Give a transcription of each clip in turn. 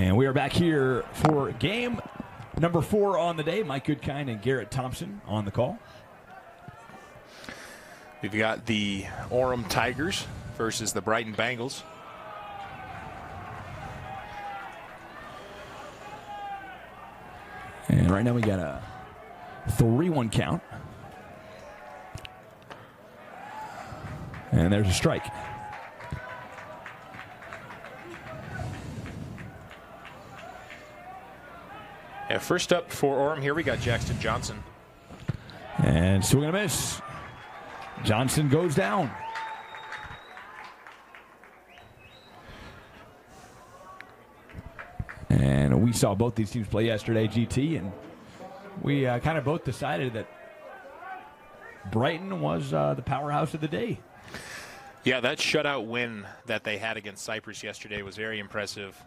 And we are back here for game number 4 on the day. Mike Goodkind and Garrett Thompson on the call. We've got the Orem Tigers versus the Brighton Bengals. And right now we got a 3-1 count. And there's a strike. Yeah, first up for Orem here, we got Jackson Johnson. And swing and a miss. Johnson goes down. And we saw both these teams play yesterday, GT, and we kind of both decided that Brighton was the powerhouse of the day. Yeah, that shutout win that they had against Cyprus yesterday was very impressive.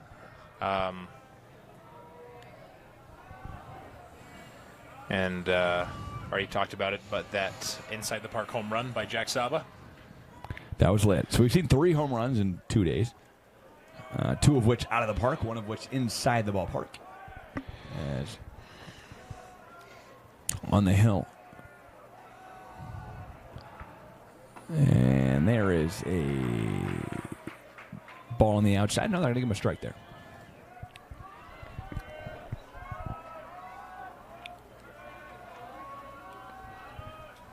Already talked about it, but that inside the park home run by Jack Saba. That was lit. So we've seen 3 home runs in 2 days. 2 of which out of the park, 1 of which inside the ballpark. As on the hill. And there is a ball on the outside. No, they're going to give him a strike there.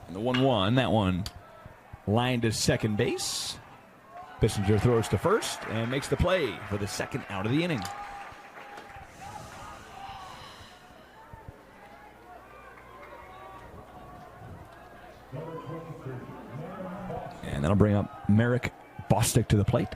And the 1-1, that one lined to second base. Bissinger throws to first and makes the play for the second out of the inning. And that'll bring up Merrick Bostic to the plate.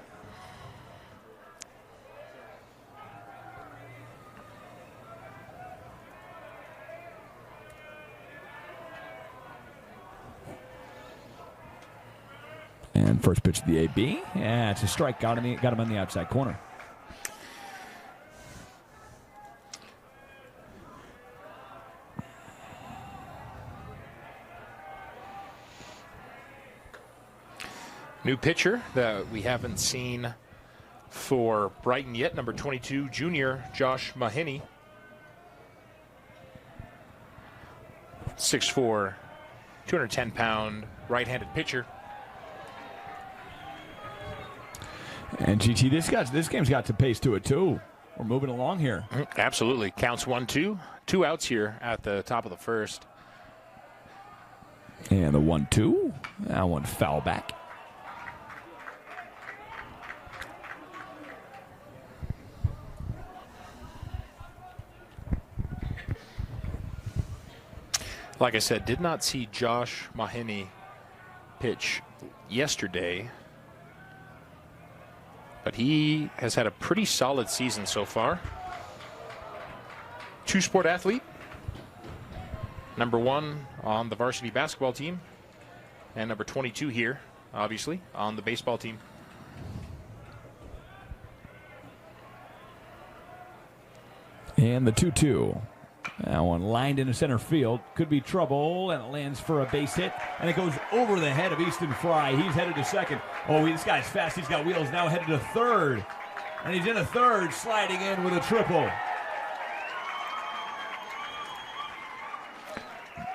And first pitch to the AB. Yeah, it's a strike. Got him on the outside corner. New pitcher that we haven't seen for Brighton yet, number 22, junior Josh Mahoney. 6'4", 210-pound right-handed pitcher. And GT, this game's got some pace to it too. We're moving along here. Absolutely. Counts 1-2. 2 outs here at the top of the first. And the 1-2. That one foul back. Like I said, did not see Josh Mahoney pitch yesterday, but he has had a pretty solid season so far. 2-sport athlete, number 1 on the varsity basketball team, and number 22 here, obviously, on the baseball team. And the 2-2. That one lined into center field. Could be trouble, and it lands for a base hit. And it goes over the head of Easton Fry. He's headed to second. Oh, this guy's fast. He's got wheels. Now headed to third. And he's in a third, sliding in with a triple.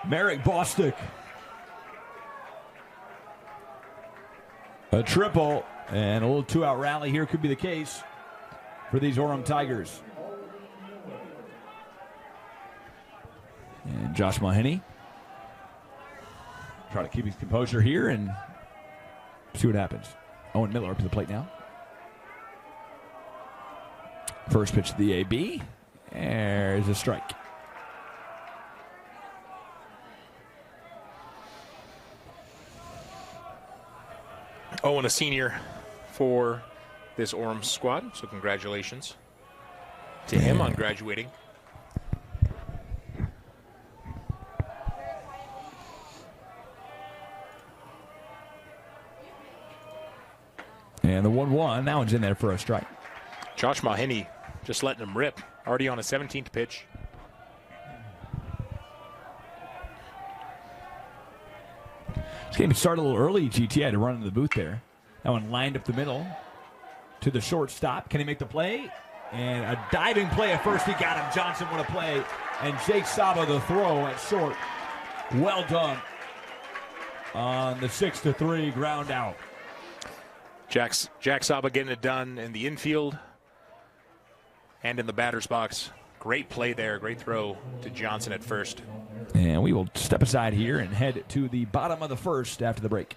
Merrick Bostic. A triple, and a little 2-out rally here could be the case for these Orem Tigers. And Josh Mahoney try to keep his composure here and see what happens. Owen Miller up to the plate now. First pitch to the AB. There's a strike. Owen, a senior for this Orem squad, so congratulations to him on graduating. And the 1-1, that one's in there for a strike. Josh Mahoney just letting him rip, already on a 17th pitch. This game started a little early, GT. Had to run into the booth there. That one lined up the middle to the shortstop. Can he make the play? And a diving play at first. He got him. Johnson with a play. And Jake Saba the throw at short. Well done on the 6-3 ground out. Jack Saba getting it done in the infield and in the batter's box. Great play there. Great throw to Johnson at first. And we will step aside here and head to the bottom of the first after the break,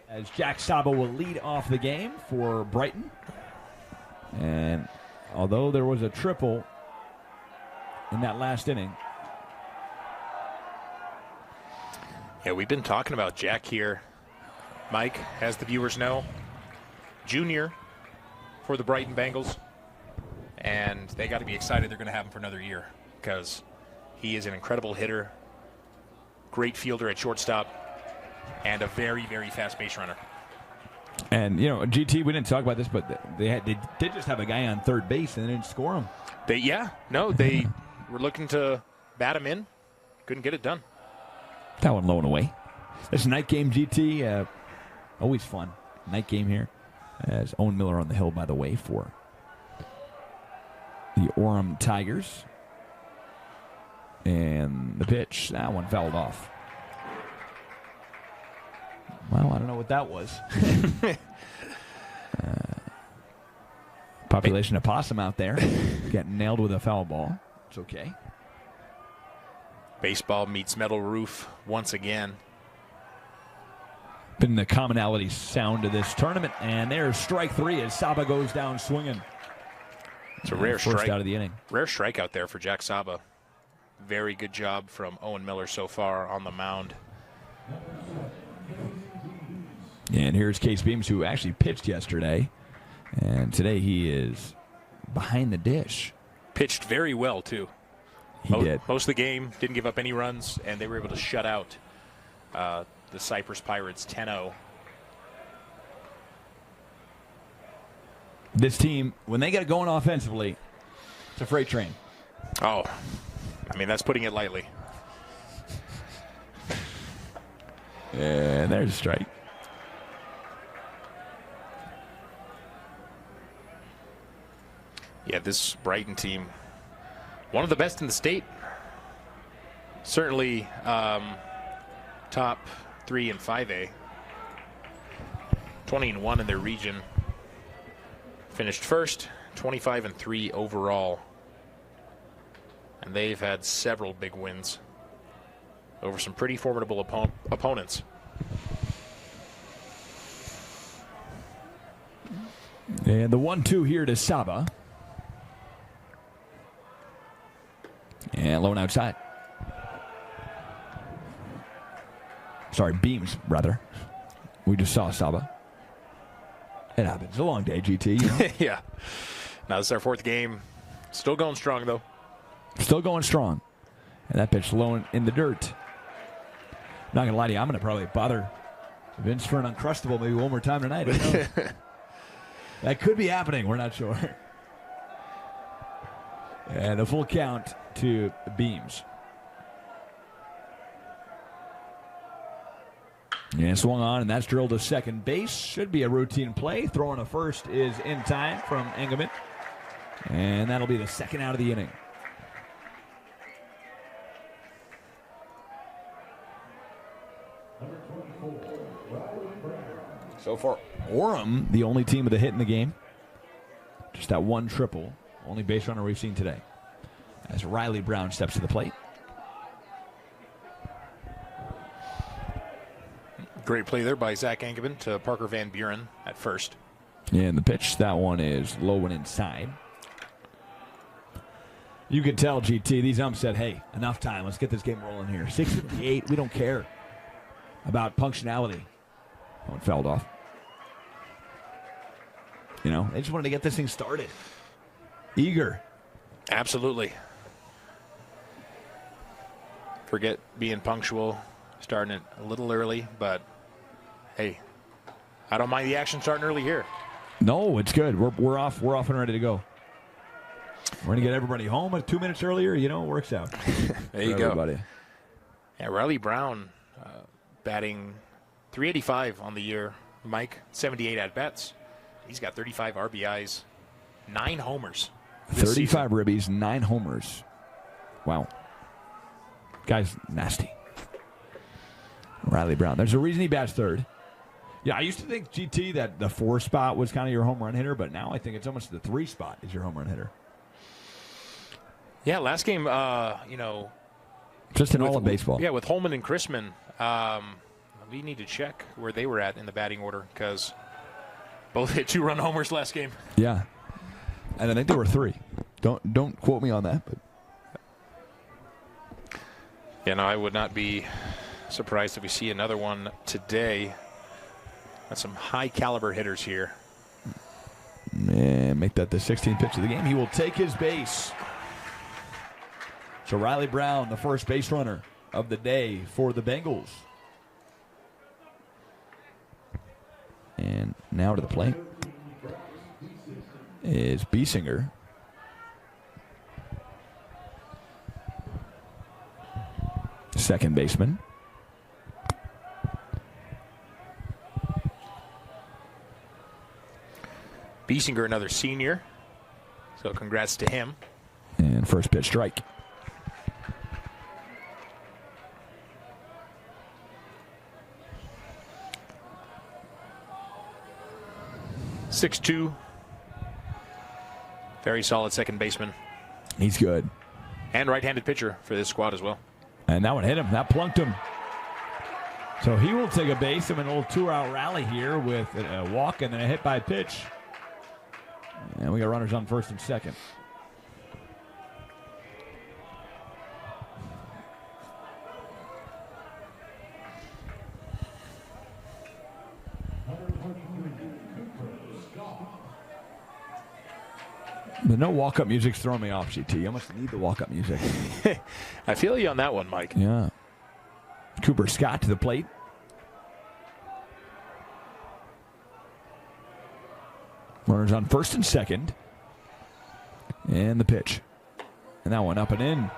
as Jack Saba will lead off the game for Brighton. And although there was a triple in that last inning. Yeah, we've been talking about Jack here, Mike, as the viewers know. Junior for the Brighton Bengals. And they got to be excited they're going to have him for another year, because he is an incredible hitter, great fielder at shortstop, and a very, very fast base runner. And, you know, GT, we didn't talk about this, but they did just have a guy on third base and they didn't score him. They were looking to bat him in. Couldn't get it done. That one low and away. This night game, GT, always fun. Night game here. As Owen Miller on the hill, by the way, for the Orem Tigers. And the pitch, that one fouled off. Well, I don't know what that was. Population of possum out there getting nailed with a foul ball. It's okay. Baseball meets metal roof once again. Been the commonality sound of this tournament, and there's strike three as Saba goes down swinging. It's a rare first strike out of the inning. Rare strikeout there for Jack Saba. Very good job from Owen Miller so far on the mound. And here's Case Beams, who actually pitched yesterday, and today he is behind the dish. Pitched very well too. He did. Most of the game, didn't give up any runs, and they were able to shut out the Cypress Pirates 10-0. This team, when they get it going offensively, it's a freight train. Oh, I mean, that's putting it lightly. And there's a strike. Yeah, this Brighton team, one of the best in the state. Certainly top 3 in 5A. 20-1 in their region. Finished first, 25-3 overall. And they've had several big wins over some pretty formidable opponents. And the 1-2 here to Saba. And low and outside. Sorry, Beams, rather. We just saw Saba. It happens. It's a long day, GT. You know? Yeah. Now this is our 4th game. Still going strong, though. Still going strong. And that pitch low in the dirt. Not going to lie to you, I'm going to probably bother Vince for an Uncrustable maybe one more time tonight. Who knows? That could be happening. We're not sure. And a full count to Beams. And swung on, and that's drilled to second base. Should be a routine play. Throwing a first is in time from Engelman. And that'll be the second out of the inning. So far, Orem, the only team with a hit in the game. Just that one triple. Only base runner we've seen today. As Riley Brown steps to the plate. Great play there by Zach Engelman to Parker Van Buren at first. And the pitch, that one is low and inside. You can tell, GT, these umps said, hey, enough time. Let's get this game rolling here. 6:58, we don't care about punctuality. That one fouled off. You know, they just wanted to get this thing started. Eager. Absolutely. Forget being punctual, starting it a little early, but hey, I don't mind the action starting early here. No, it's good. We're off and ready to go. We're going to get everybody home 2 minutes earlier. You know, it works out. There you go. Everybody. Yeah, Riley Brown batting .385 on the year. Mike, 78 at-bats. He's got 35 RBIs, 9 homers. this 35 ribbies, 9 homers. Wow. Guy's nasty. Riley Brown. There's a reason he bats third. Yeah, I used to think, GT, that the 4 spot was kind of your home run hitter, but now I think it's almost the 3 spot is your home run hitter. Yeah, last game, just in all of baseball. Yeah, with Holman and Chrisman, we need to check where they were at in the batting order because both hit 2-run homers last game. Yeah, and I think there were 3. Don't quote me on that, but yeah, no, I would not be surprised if we see another one today. That's some high caliber hitters here. Man, make that the 16th pitch of the game. He will take his base. So Riley Brown, the first base runner of the day for the Bengals. And now to the plate is Biesinger. Second baseman. Biesinger, another senior. So congrats to him. And first pitch strike. .62. Very solid second baseman. He's good. And right-handed pitcher for this squad as well. And that one hit him. That plunked him. So he will take a base of an old 2-out rally here with a walk and then a hit by pitch. And we got runners on first and second. The no walk-up music's throwing me off, GT. You must need the walk-up music. I feel you on that one, Mike. Yeah. Cooper Scott to the plate. Runners on first and second. And the pitch. And that one up and in.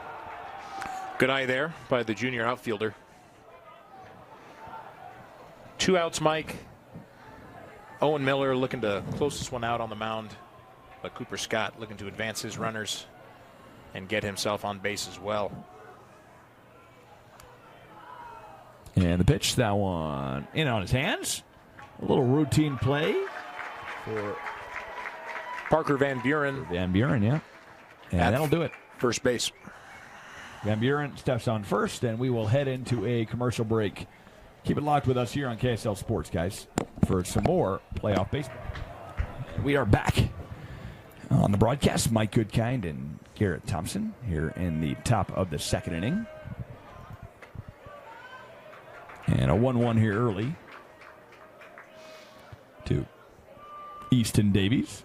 Good eye there by the junior outfielder. 2 outs, Mike. Owen Miller looking to close this one out on the mound. But Cooper Scott looking to advance his runners and get himself on base as well. And the pitch, that one in on his hands. A little routine play for Parker Van Buren. Van Buren, yeah. And that'll do it. First base. Van Buren steps on first, and we will head into a commercial break. Keep it locked with us here on KSL Sports, guys, for some more playoff baseball. We are back on the broadcast. Mike Goodkind and Garrett Thompson here in the top of the second inning. And a 1-1 here early to Easton Davies.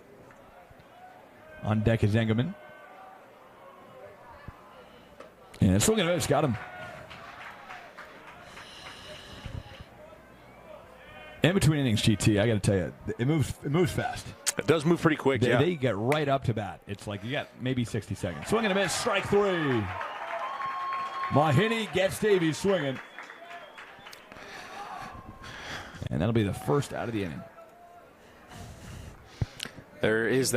On deck is Engelman. And swing and a miss, got him. In between innings, GT, I got to tell you, it moves fast. It does move pretty quick, yeah. They get right up to bat. It's like you got maybe 60 seconds. Swing and a miss, strike 3. Mahiney gets Davies swinging. And that'll be the first out of the inning. There's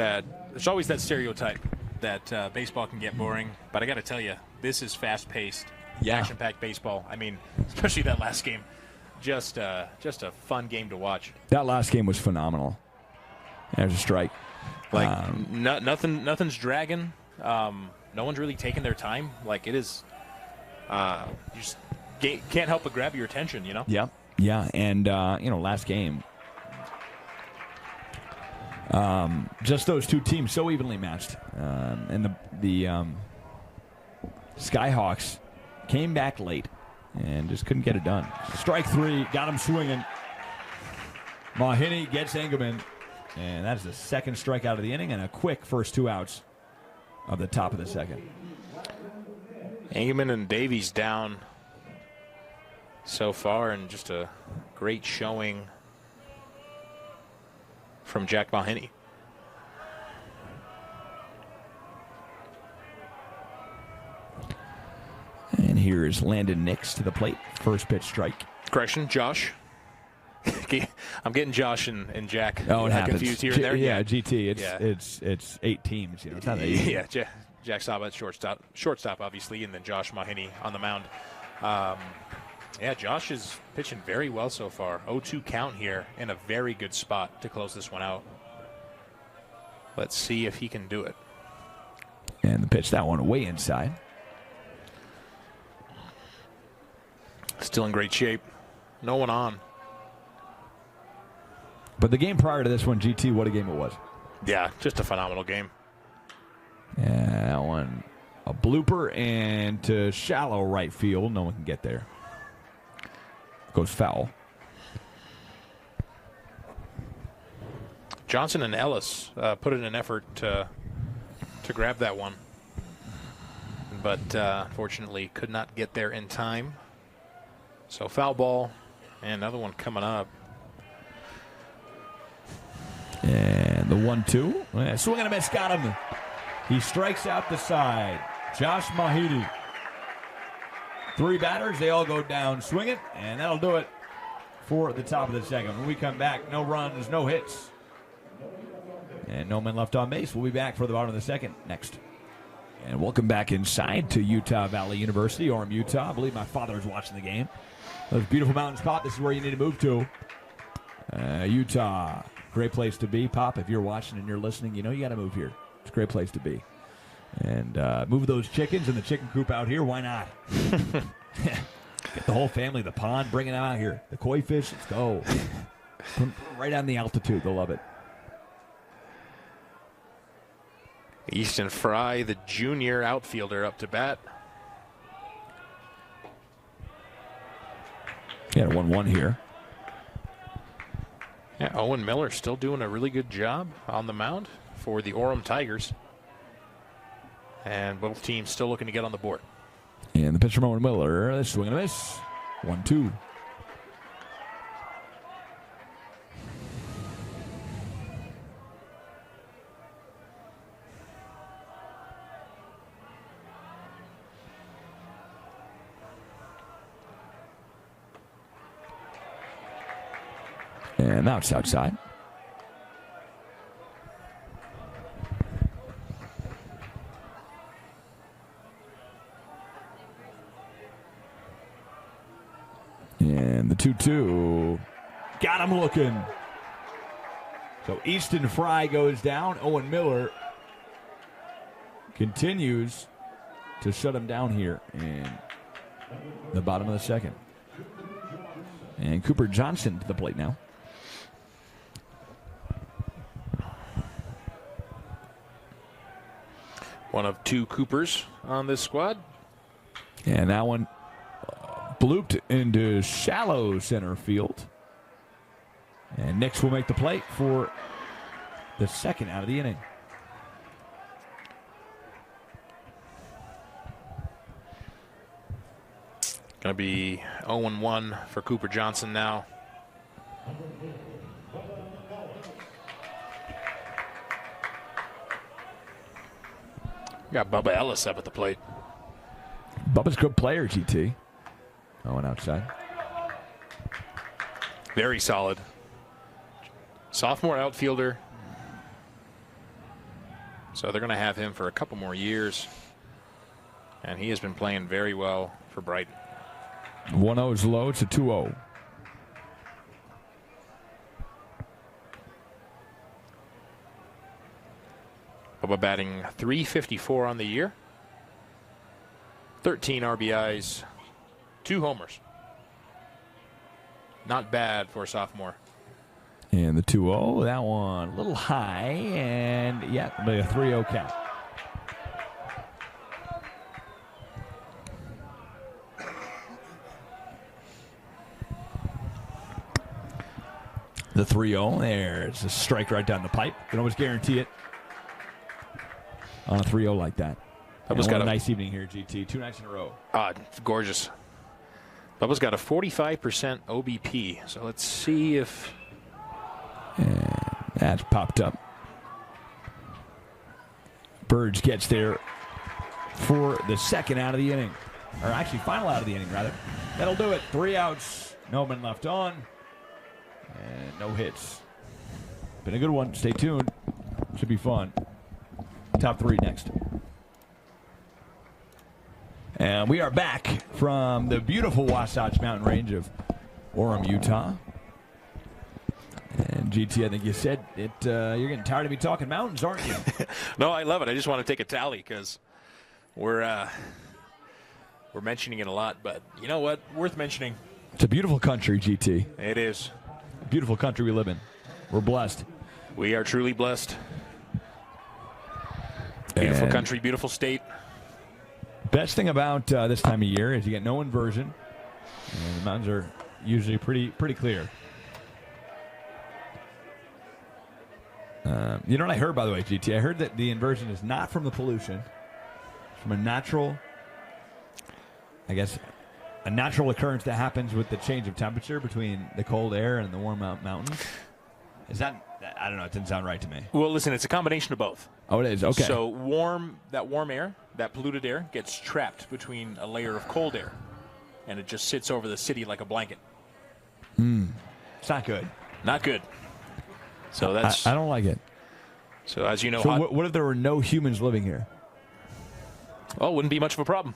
always that stereotype that baseball can get boring. But I got to tell you, this is fast-paced, action-packed baseball. I mean, especially that last game. Just a fun game to watch. That last game was phenomenal. There's a strike. Like nothing's dragging. No one's really taking their time. Like it is. You just can't help but grab your attention. You know. Yeah. And last game. Just those two teams so evenly matched, and the Skyhawks came back late and just couldn't get it done. Strike 3, got him swinging. Mahiney gets Engelman, and that is the second strikeout of the inning and a quick first 2 outs of the top of the second. Engelman and Davies down so far, and just a great showing from Jack Mahiney. And here is Landon Nix to the plate. First pitch strike. Correction, Josh. I'm getting Josh and Jack confused here and there. Yeah, GT. It's 8 teams. It's not that easy. Yeah, Jack Saba at shortstop, obviously, and then Josh Mahoney on the mound. Josh is pitching very well so far. 0-2 count here in a very good spot to close this one out. Let's see if he can do it. And the pitch, that one way inside. Still in great shape. No one on. But the game prior to this one, GT, what a game it was. Yeah, just a phenomenal game. Yeah, that one, a blooper and to shallow right field. No one can get there. Goes foul. Johnson and Ellis put in an effort to grab that one, but unfortunately could not get there in time. So foul ball, and another one coming up. And the 1-2. Swing and a miss, got him. He strikes out the side. Josh Mahidi. 3 batters, they all go down swinging, and that'll do it for the top of the second. When we come back, no runs, no hits, and no men left on base. We'll be back for the bottom of the second next. And welcome back inside to Utah Valley University, Orem, Utah. I believe my father is watching the game. Those beautiful mountain spot. This is where you need to move to. Utah, great place to be. Pop, if you're watching and you're listening, you know you got to move here. It's a great place to be. And move those chickens in the chicken coop out here. Why not? Get the whole family, the pond, bring it out here. The koi fish, let's go. Put them right on the altitude. They'll love it. Easton Fry, the junior outfielder, up to bat. Yeah, 1-1 here. Yeah, Owen Miller still doing a really good job on the mound for the Orem Tigers. And both teams still looking to get on the board. And the pitch from Owen Miller. This swing and a miss. 1-2. And now it's outside. And the 2-2. Got him looking. So Easton Fry goes down. Owen Miller continues to shut him down here in the bottom of the second. And Cooper Johnson to the plate now. One of 2 Coopers on this squad. And that one blooped into shallow center field. And Nix will make the plate for the second out of the inning. Going to be 0-1 for Cooper Johnson now. Got Bubba Ellis up at the plate. Bubba's a good player, GT. Owen outside. Very solid. Sophomore outfielder. So they're going to have him for a couple more years. And he has been playing very well for Brighton. 1-0 is low. It's a 2-0. Bubba batting .354 on the year. 13 RBIs, 2 homers. Not bad for a sophomore. And the 2-0, that one a little high, and yeah, a 3-0 count. The 3-0, there's a strike right down the pipe. You can always guarantee it on a 3-0 like that. Bubba's got a nice evening here, GT. 2 nights in a row. It's gorgeous. Bubba's got a 45% OBP. So let's see if... And that's popped up. Burge gets there for the second out of the inning. Or actually, final out of the inning, rather. That'll do it. 3 outs. No men left on. And no hits. Been a good one. Stay tuned. Should be fun. Top 3 next. And we are back from the beautiful Wasatch Mountain Range of Orem, Utah. And GT, I think you said it. You're getting tired of me talking mountains, aren't you? No, I love it. I just want to take a tally because we're mentioning it a lot. But you know what? Worth mentioning. It's a beautiful country, GT. It is. Beautiful country we live in. We're blessed. We are truly blessed. Beautiful country, beautiful state. Best thing about this time of year is you get no inversion. And the mountains are usually pretty clear. You know what I heard, by the way, GT? I heard that the inversion is not from the pollution. It's from a natural, I guess, a natural occurrence that happens with the change of temperature between the cold air and the warm mountains. Is that, I don't know, it didn't sound right to me. Well, listen, it's a combination of both. Oh, it is? Okay. So that warm air, that polluted air, gets trapped between a layer of cold air, and it just sits over the city like a blanket. It's not good. Not good. So that's. I don't like it. So as you know, so what if there were no humans living here? Well, wouldn't be much of a problem.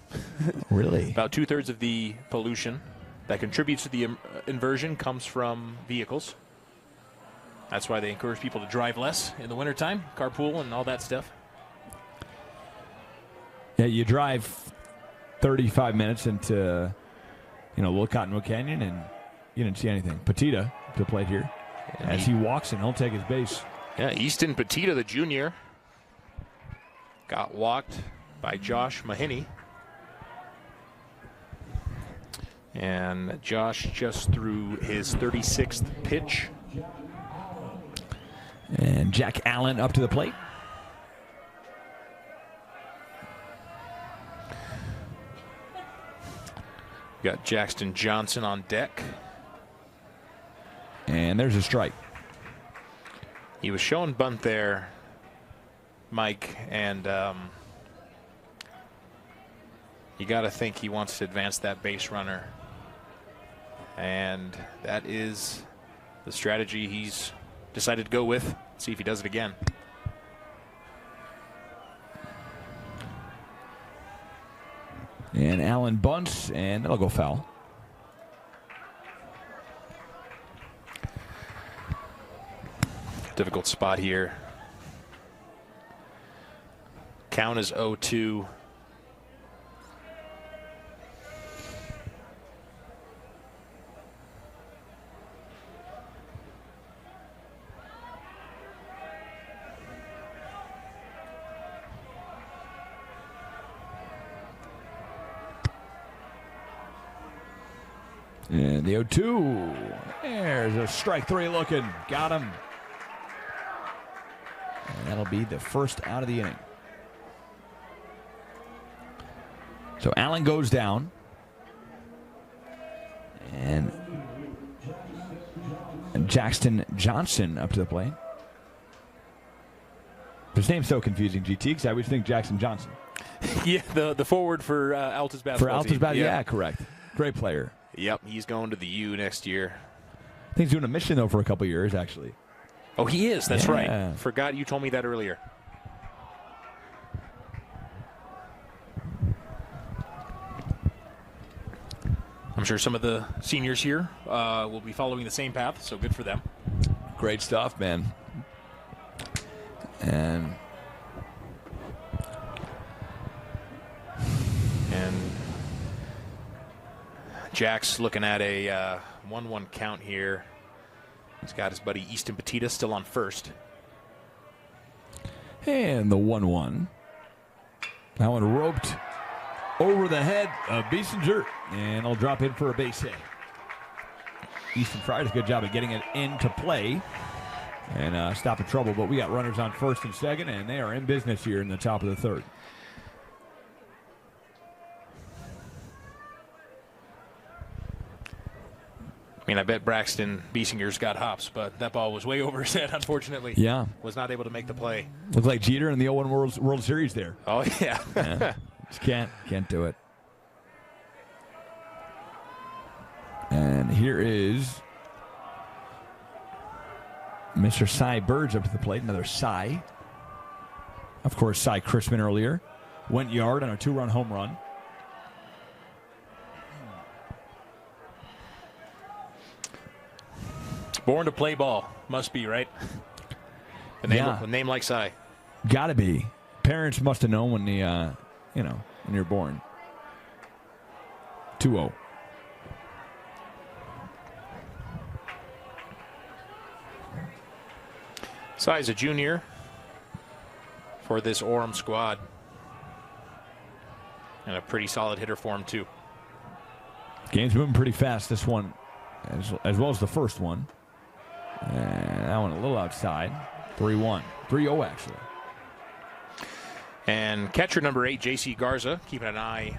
Really? About 2/3 of the pollution that contributes to the inversion comes from vehicles. That's why they encourage people to drive less in the wintertime, carpool and all that stuff. Yeah, you drive 35 minutes into, Little Cottonwood Canyon, and you didn't see anything. Petita to the plate here. As he walks in, he'll take his base. Yeah, Easton Petita, the junior, got walked by Josh Mahiney. And Josh just threw his 36th pitch. And Jack Allen up to the plate. Got Jackson Johnson on deck. And there's a strike. He was showing bunt there, Mike, and you got to think he wants to advance that base runner. And that is the strategy he's decided to go with. See if he does it again. And Allen bunts, and that'll go foul. Difficult spot here. Count is 0-2. And the 0-2. There's a strike 3 looking. Got him. And that'll be the first out of the inning. So Allen goes down. And Jackson Johnson up to the plate. His name's so confusing, GT, because I always think Jackson Johnson. Yeah, the forward for Altus basketball. For Altus basketball, yeah, correct. Great player. Yep, he's going to the U next year. I think he's doing a mission, though, for a couple years, actually. Oh, he is. That's Yeah. right. Forgot you told me that earlier. I'm sure some of the seniors here will be following the same path, so good for them. Great stuff, man. And Jack's looking at a 1-1 count here. He's got his buddy Easton Petita still on first. And the 1-1. That one roped over the head of Biesinger, and he'll drop in for a base hit. Easton Fry does a good job of getting it into play and stopping trouble, but we got runners on first and second, and they are in business here in the top of the third. I mean, I bet Braxton Biesinger's got hops, but that ball was way over his head, unfortunately. Yeah. Was not able to make the play. Looks like Jeter in the 0-1 World Series there. Oh, yeah. Yeah. Just can't do it. And here is Mr. Cy Birds up to the plate. Another Cy. Of course, Cy Chrisman earlier went yard on a 2-run home run. Born to play ball. Must be, right? A name like Cy. Gotta be. Parents must have known when when you're born. 2-0. Cy's a junior for this Orem squad. And a pretty solid hitter for him, too. Game's moving pretty fast, this one, as well as the first one. And that one a little outside. 3-1. 3-0, actually. And catcher number 8, J.C. Garza, keeping an eye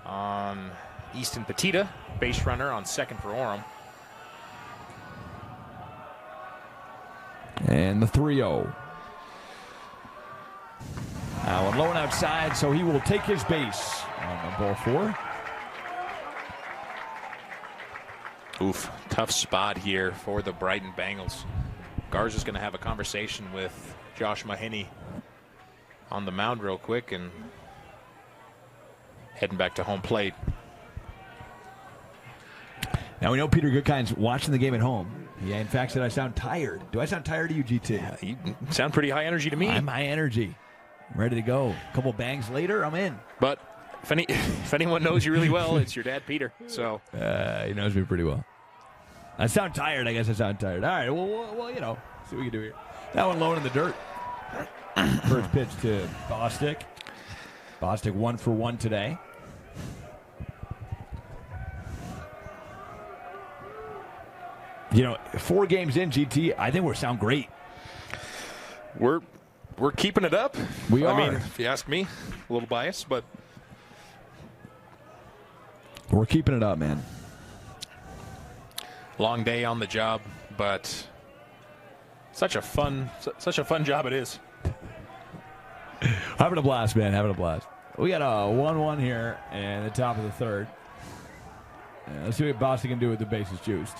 on Easton Petita, base runner on second for Orem. And the 3-0. One low and outside, so he will take his base on the ball 4. Oof, tough spot here for the Brighton Bengals. Garza's going to have a conversation with Josh Mahoney on the mound real quick and heading back to home plate. Now we know Peter Goodkind's watching the game at home. Yeah, in fact, said I sound tired. Do I sound tired to you, GT? You sound pretty high energy to me. I'm high energy. I'm ready to go. A couple bangs later, I'm in. But if anyone knows you really well, it's your dad, Peter. So he knows me pretty well. I sound tired. I guess I sound tired. All right. Well, see what we can do here. That one low in the dirt. First pitch to Bostic. Bostic 1 for 1 today. You know, 4 games in, GT, I think we sound great. We're keeping it up. We are. I mean, if you ask me, a little biased, but we're keeping it up, man. Long day on the job, but such a fun job it is. Having a blast, man. Having a blast. We got a 1-1 here in the top of the third. Let's see what Boston can do with the bases juiced.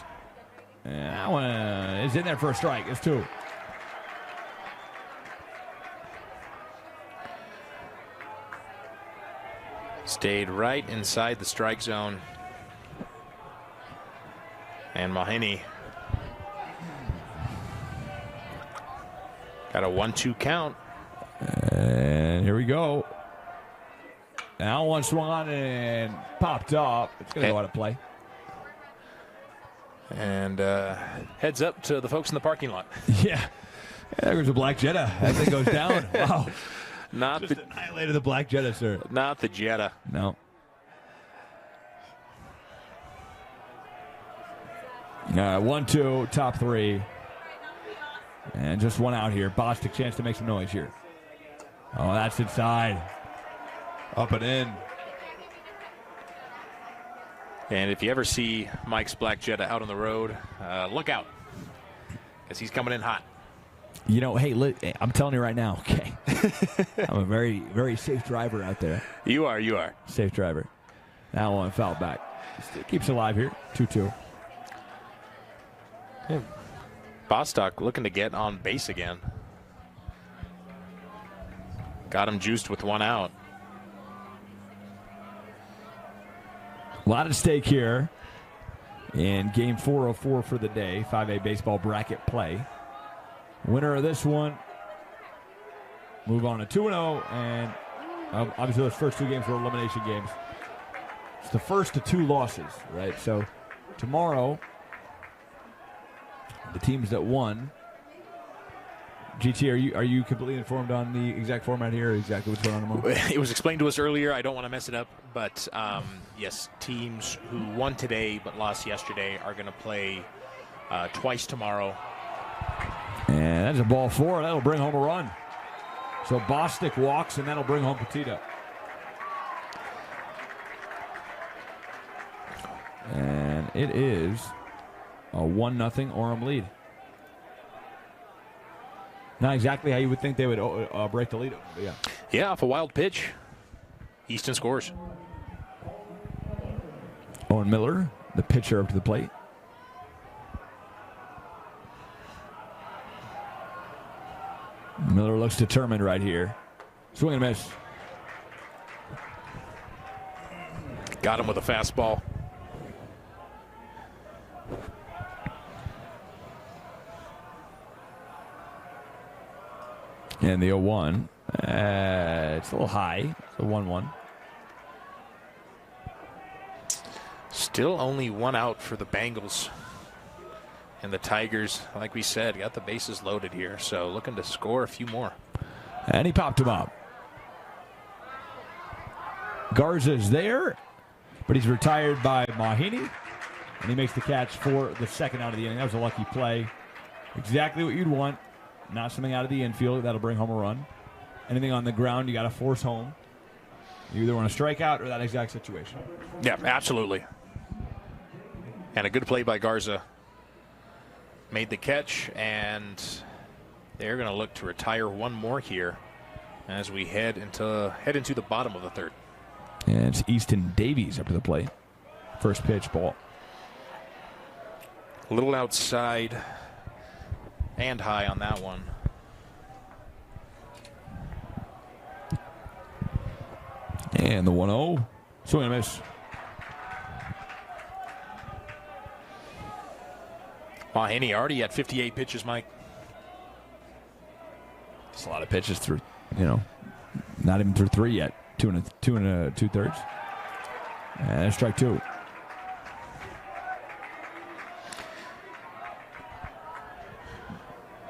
And that one is in there for a strike. It's 2. Stayed right inside the strike zone. And Mahoney got a 1-2 count. And here we go. Now one swung on and popped up. It's going to go out of play. And heads up to the folks in the parking lot. Yeah. There goes a black Jetta. That thing goes down. Wow. Just the annihilated the black Jetta, sir. Not the Jetta. No. 1-2, top 3. And just one out here. Bostic chance to make some noise here. Oh, that's inside. Up and in. And if you ever see Mike's black Jetta out on the road, look out, because he's coming in hot. You know, hey, I'm telling you right now, okay? I'm a very, very safe driver out there. You are. Safe driver. That one fouled back. Still keeps alive here. 2-2. Yeah. Bostock looking to get on base again. Got him juiced with 1 out. A lot at stake here in game 404 for the day. 5A baseball bracket play. Winner of this one, move on to 2-0, and obviously those first 2 games were elimination games. It's the first of 2 losses, right? So tomorrow, the teams that won. GT, are you completely informed on the exact format here, or exactly what's going on tomorrow? It was explained to us earlier. I don't want to mess it up, but yes, teams who won today but lost yesterday are going to play twice tomorrow. And that's a ball 4. That'll bring home a run. So Bostic walks, and that'll bring home Petita. And it is a 1-0 Orem lead. Not exactly how you would think they would break the lead. But yeah. Yeah, off a wild pitch. Easton scores. Owen Miller, the pitcher up to the plate. Miller looks determined right here. Swing and miss. Got him with a fastball. And the 0-1. It's a little high. It's a 1-1. Still only one out for the Bengals. And the Tigers, like we said, got the bases loaded here. So looking to score a few more. And he popped him up. Garza's there, but he's retired by Mahini. And he makes the catch for the second out of the inning. That was a lucky play. Exactly what you'd want. Not something out of the infield that'll bring home a run. Anything on the ground, you got to force home. You either want to strike out or that exact situation. Yeah, absolutely. And a good play by Garza. Made the catch, and they're going to look to retire one more here as we head into the bottom of the third. And it's Easton Davies up to the plate. First pitch, ball. A little outside and high on that one. And the 1-0. Swing and a miss. Mahini already at 58 pitches, Mike. It's a lot of pitches through, not even through 3 yet. 2 and 2/3. And strike 2.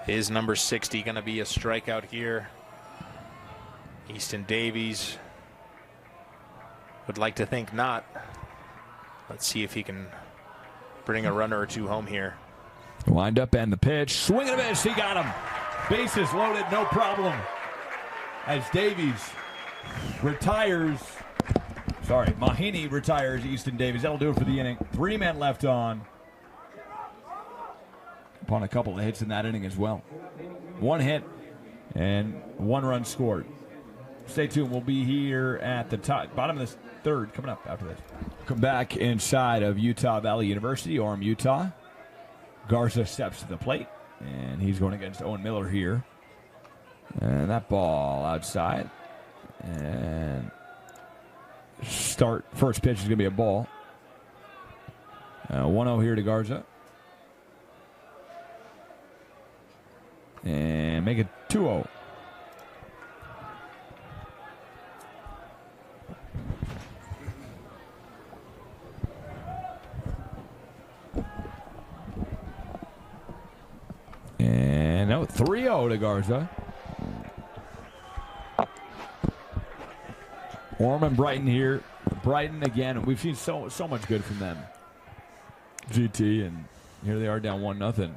Is number 60 going to be a strikeout here? Easton Davies would like to think not. Let's see if he can bring a runner or two home here. Wind up and the pitch. Swing and a miss. He got him. Bases loaded, no problem. As Davies retires. Mahini retires Easton Davies. That'll do it for the inning. 3 men left on. Upon a couple of hits in that inning as well. 1 hit and 1 run scored. Stay tuned. We'll be here at the bottom of this third coming up after this. Come back inside of Utah Valley University, Orem, Utah. Garza steps to the plate, and he's going against Owen Miller here. And that ball outside. And first pitch is going to be a ball. 1-0 here to Garza. And make it 2-0. And 3-0 to Garza. Orem and Brighton here. Brighton again. We've seen so much good from them. GT, and here they are down 1-0.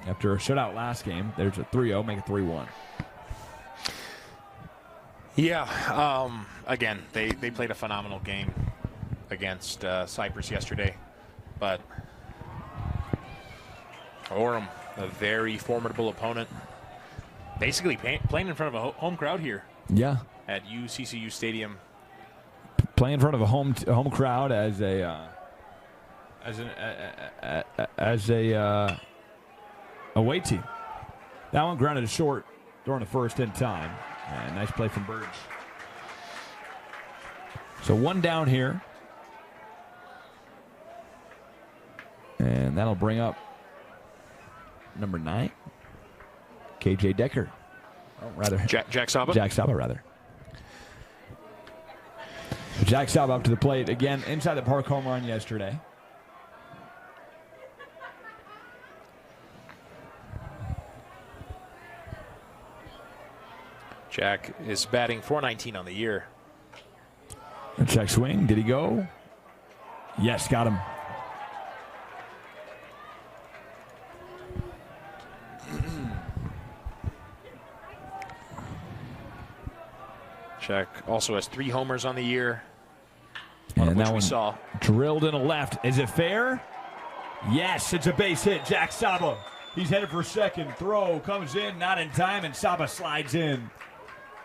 After a shutout last game, there's a 3-0, make it 3-1. Yeah, again, they played a phenomenal game against Cyprus yesterday. But Orem, a very formidable opponent. Basically playing in front of a home crowd here. Yeah. At UCCU Stadium. Playing in front of a home crowd as a away team. That one grounded to short during the first in time. And nice play from Burge. So 1 down here. And that'll bring up number 9, KJ Decker. Oh, rather. Jack Saba? Jack Saba, rather. Jack Saba up to the plate. Again, inside the park home run yesterday. Jack is batting .419 on the year. A check swing. Did he go? Yes, got him. Jack also has 3 homers on the year. And that we one saw drilled in a left. Is it fair? Yes, it's a base hit. Jack Saba. He's headed for second. Throw comes in, not in time, and Saba slides in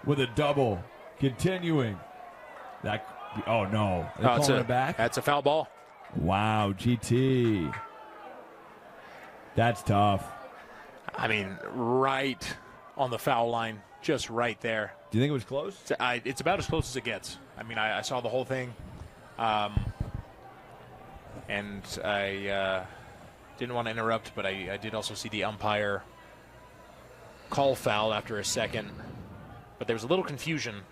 with a double. Continuing. Oh no. They're calling it back. That's a foul ball. Wow, GT. That's tough. I mean, right on the foul line, just right there. Do you think it was close? It's about as close as it gets. I mean, I saw the whole thing, and I didn't want to interrupt, but I did also see the umpire call foul after a second. But there was a little confusion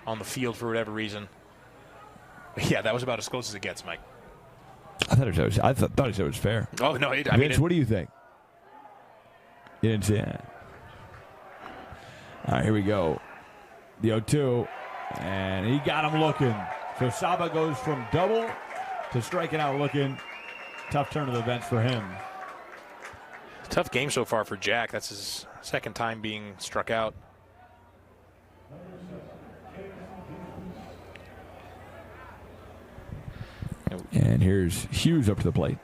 on the field for whatever reason. But yeah, that was about as close as it gets, Mike. I thought he said it was fair. Oh, no. Vince, what do you think? You didn't see it? All right, here we go. The 0-2, and he got him looking. So Saba goes from double to striking out looking. Tough turn of events for him. Tough game so far for Jack. That's his second time being struck out. And here's Hughes up to the plate.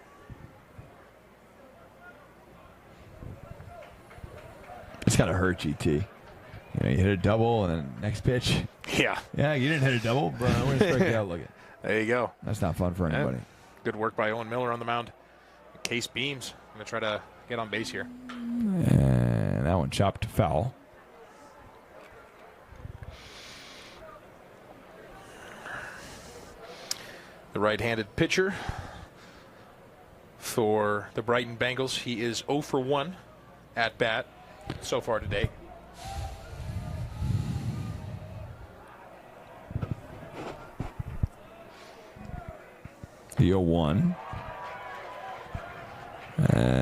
It's got to hurt, GT. You know, you hit a double, and then next pitch. Yeah. Yeah, you didn't hit a double, but I'm going to strike you out looking. There you go. That's not fun for anybody. Good work by Owen Miller on the mound. Case Beams going to try to get on base here. And that one chopped to foul. The right-handed pitcher for the Brighton Bengals. He is 0 for 1 at bat so far today. The 0-1.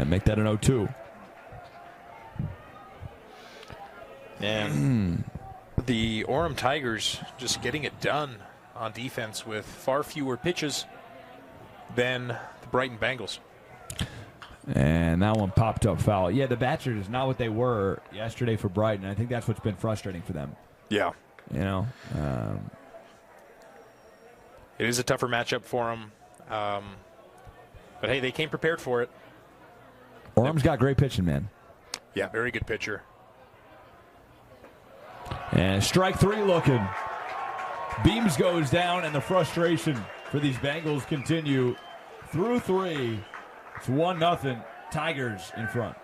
Make that an 0-2. And the Orem Tigers just getting it done on defense with far fewer pitches than the Brighton Bengals. And that one popped up foul. Yeah, the bats are just not what they were yesterday for Brighton. I think that's what's been frustrating for them. Yeah. You know? It is a tougher matchup for them. But, hey, they came prepared for it. Orem's got great pitching, man. Yeah, very good pitcher. And strike three looking. Beams goes down, and the frustration for these Bengals continue through three. It's 1-0. Tigers in front.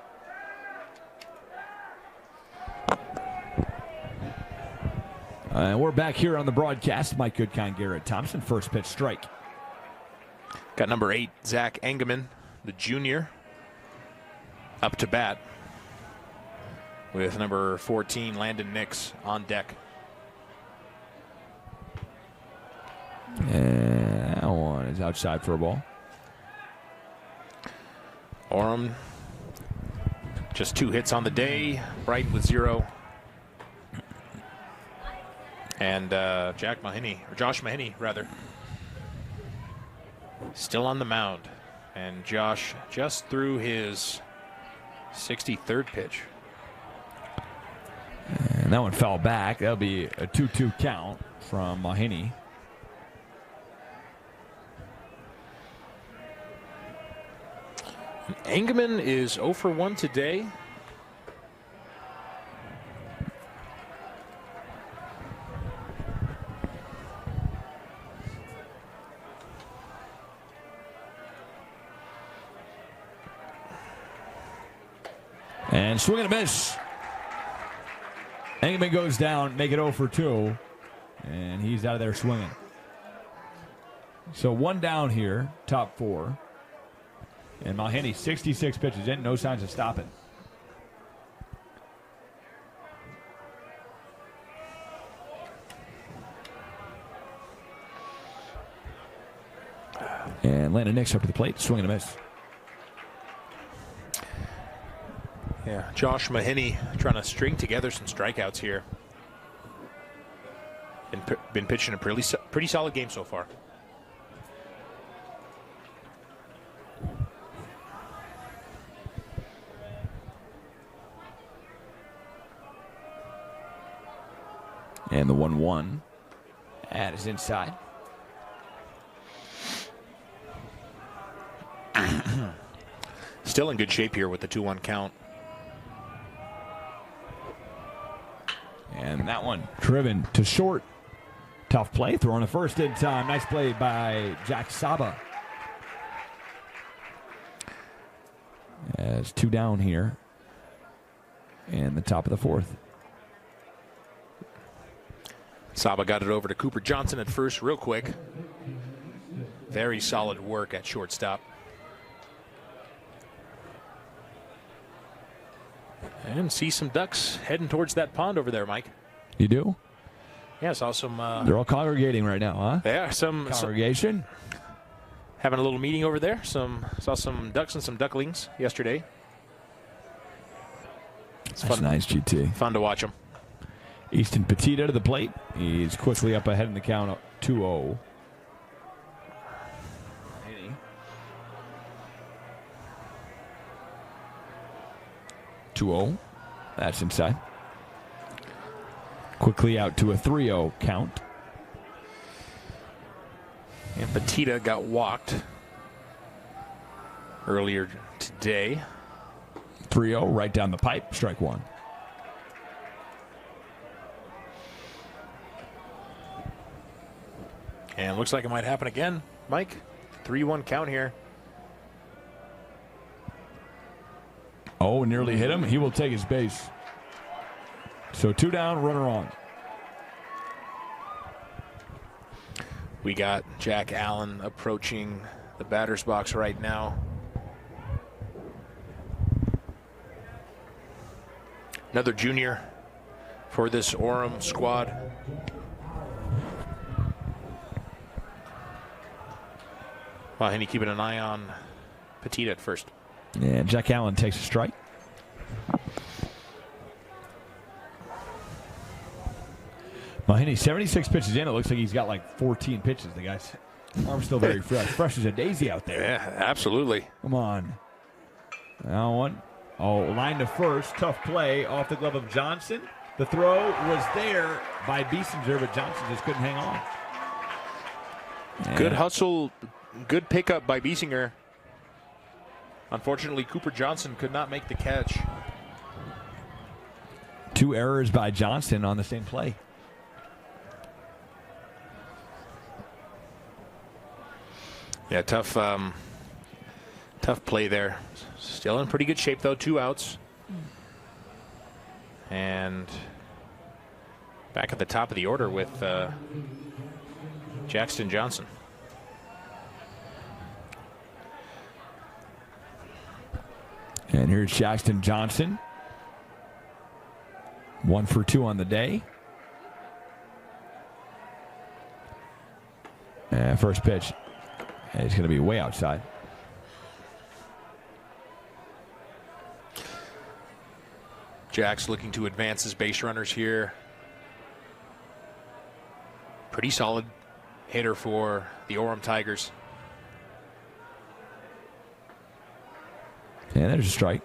And we're back here on the broadcast. Mike Goodkind, Garrett Thompson. First pitch strike. Got number 8, Zach Engeman, the junior, up to bat with number 14, Landon Nix, on deck. And that one is outside for a ball. Orem, just 2 hits on the day. Brighton with 0. And Josh Mahoney, still on the mound. And Josh just threw his 63rd pitch. And that one fell back. That'll be a 2-2 count from Mahoney. Engeman is 0 for 1 today. And swing and a miss. Engeman goes down, make it 0 for 2. And he's out of there swinging. So 1 down here, top 4. And Mahoney, 66 pitches in, no signs of stopping. And Landon Nix up to the plate, swing and a miss. Yeah, Josh Mahoney trying to string together some strikeouts here. Been pitching a pretty solid game so far. And the 1-1. That is inside. Still in good shape here with the 2-1 count. And that one driven to short. Tough play. Throwing the first in time. Nice play by Jack Saba. As 2 down here. And the top of the 4th. Saba got it over to Cooper Johnson at first real quick. Very solid work at shortstop. And see some ducks heading towards that pond over there, Mike. You do? Yeah, saw some. They're all congregating right now, huh? Yeah, some congregation. Having a little meeting over there. Saw some ducks and some ducklings yesterday. It's That's fun. nice, GT. Fun to watch them. Easton Petita to the plate. He's quickly up ahead in the count, 2-0. 2-0. That's inside. Quickly out to a 3-0 count. And Petita got walked earlier today. 3-0 right down the pipe. Strike one. And looks like it might happen again, Mike. 3-1 count here. Oh, nearly hit him. He will take his base. So 2 down, runner on. We got Jack Allen approaching the batter's box right now. Another junior for this Orem squad. Well, Henny keeping an eye on Petita at first. Yeah, Jack Allen takes a strike. Mahini, 76 pitches in. It looks like he's got like 14 pitches. The guy's arm's still very fresh. Fresh as a daisy out there. Yeah, absolutely. Come on. Now one. Oh, line to first. Tough play off the glove of Johnson. The throw was there by Biesinger, but Johnson just couldn't hang on. Good hustle. Good pickup by Biesinger. Unfortunately, Cooper Johnson could not make the catch. 2 errors by Johnson on the same play. Yeah, tough play there. Still in pretty good shape, though. 2 outs. And back at the top of the order with Jackson Johnson. And here's Jackson Johnson. 1 for 2 on the day. And first pitch. He's going to be way outside. Jack's looking to advance his base runners here. Pretty solid hitter for the Orem Tigers. And there's a strike.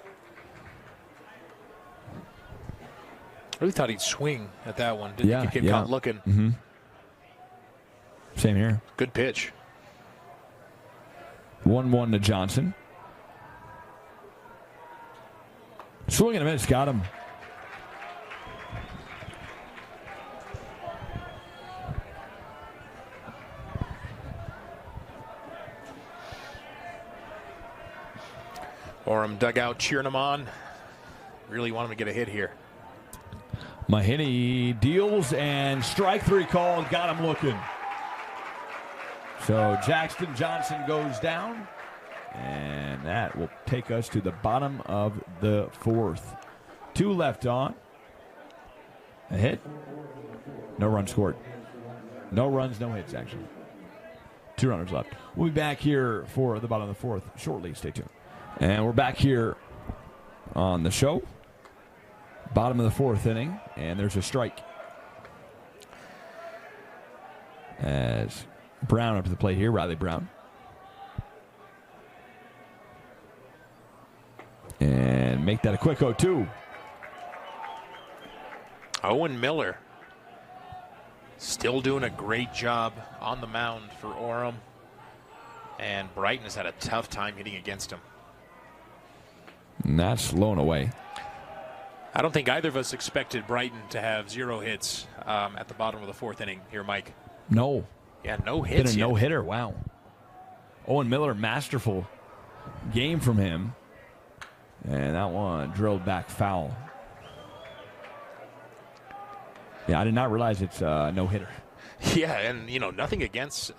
Really thought he'd swing at that one. Didn't get caught looking. Mm-hmm. Same here. Good pitch. 1-1 to Johnson. Swing and a miss. Got him. Orem dugout cheering him on. Really want him to get a hit here. Mahini deals and strike 3 called. Got him looking. So Jackson Johnson goes down. And that will take us to the bottom of the 4th. 2 left on. A hit. No run scored. No runs, no hits, actually. 2 runners left. We'll be back here for the bottom of the 4th shortly. Stay tuned. And we're back here on the show. Bottom of the 4th inning. And there's a strike. As Brown up to the plate here. Riley Brown. And make that a quick 0-2. Owen Miller still doing a great job on the mound for Orem. And Brighton has had a tough time hitting against him. And that's blown away. I don't think either of us expected Brighton to have 0 hits at the bottom of the 4th inning here, Mike. No. Yeah, no hits. Been a no-hitter. Wow. Owen Miller, masterful game from him. And that one drilled back foul. Yeah, I did not realize it's no hitter. Yeah, and nothing against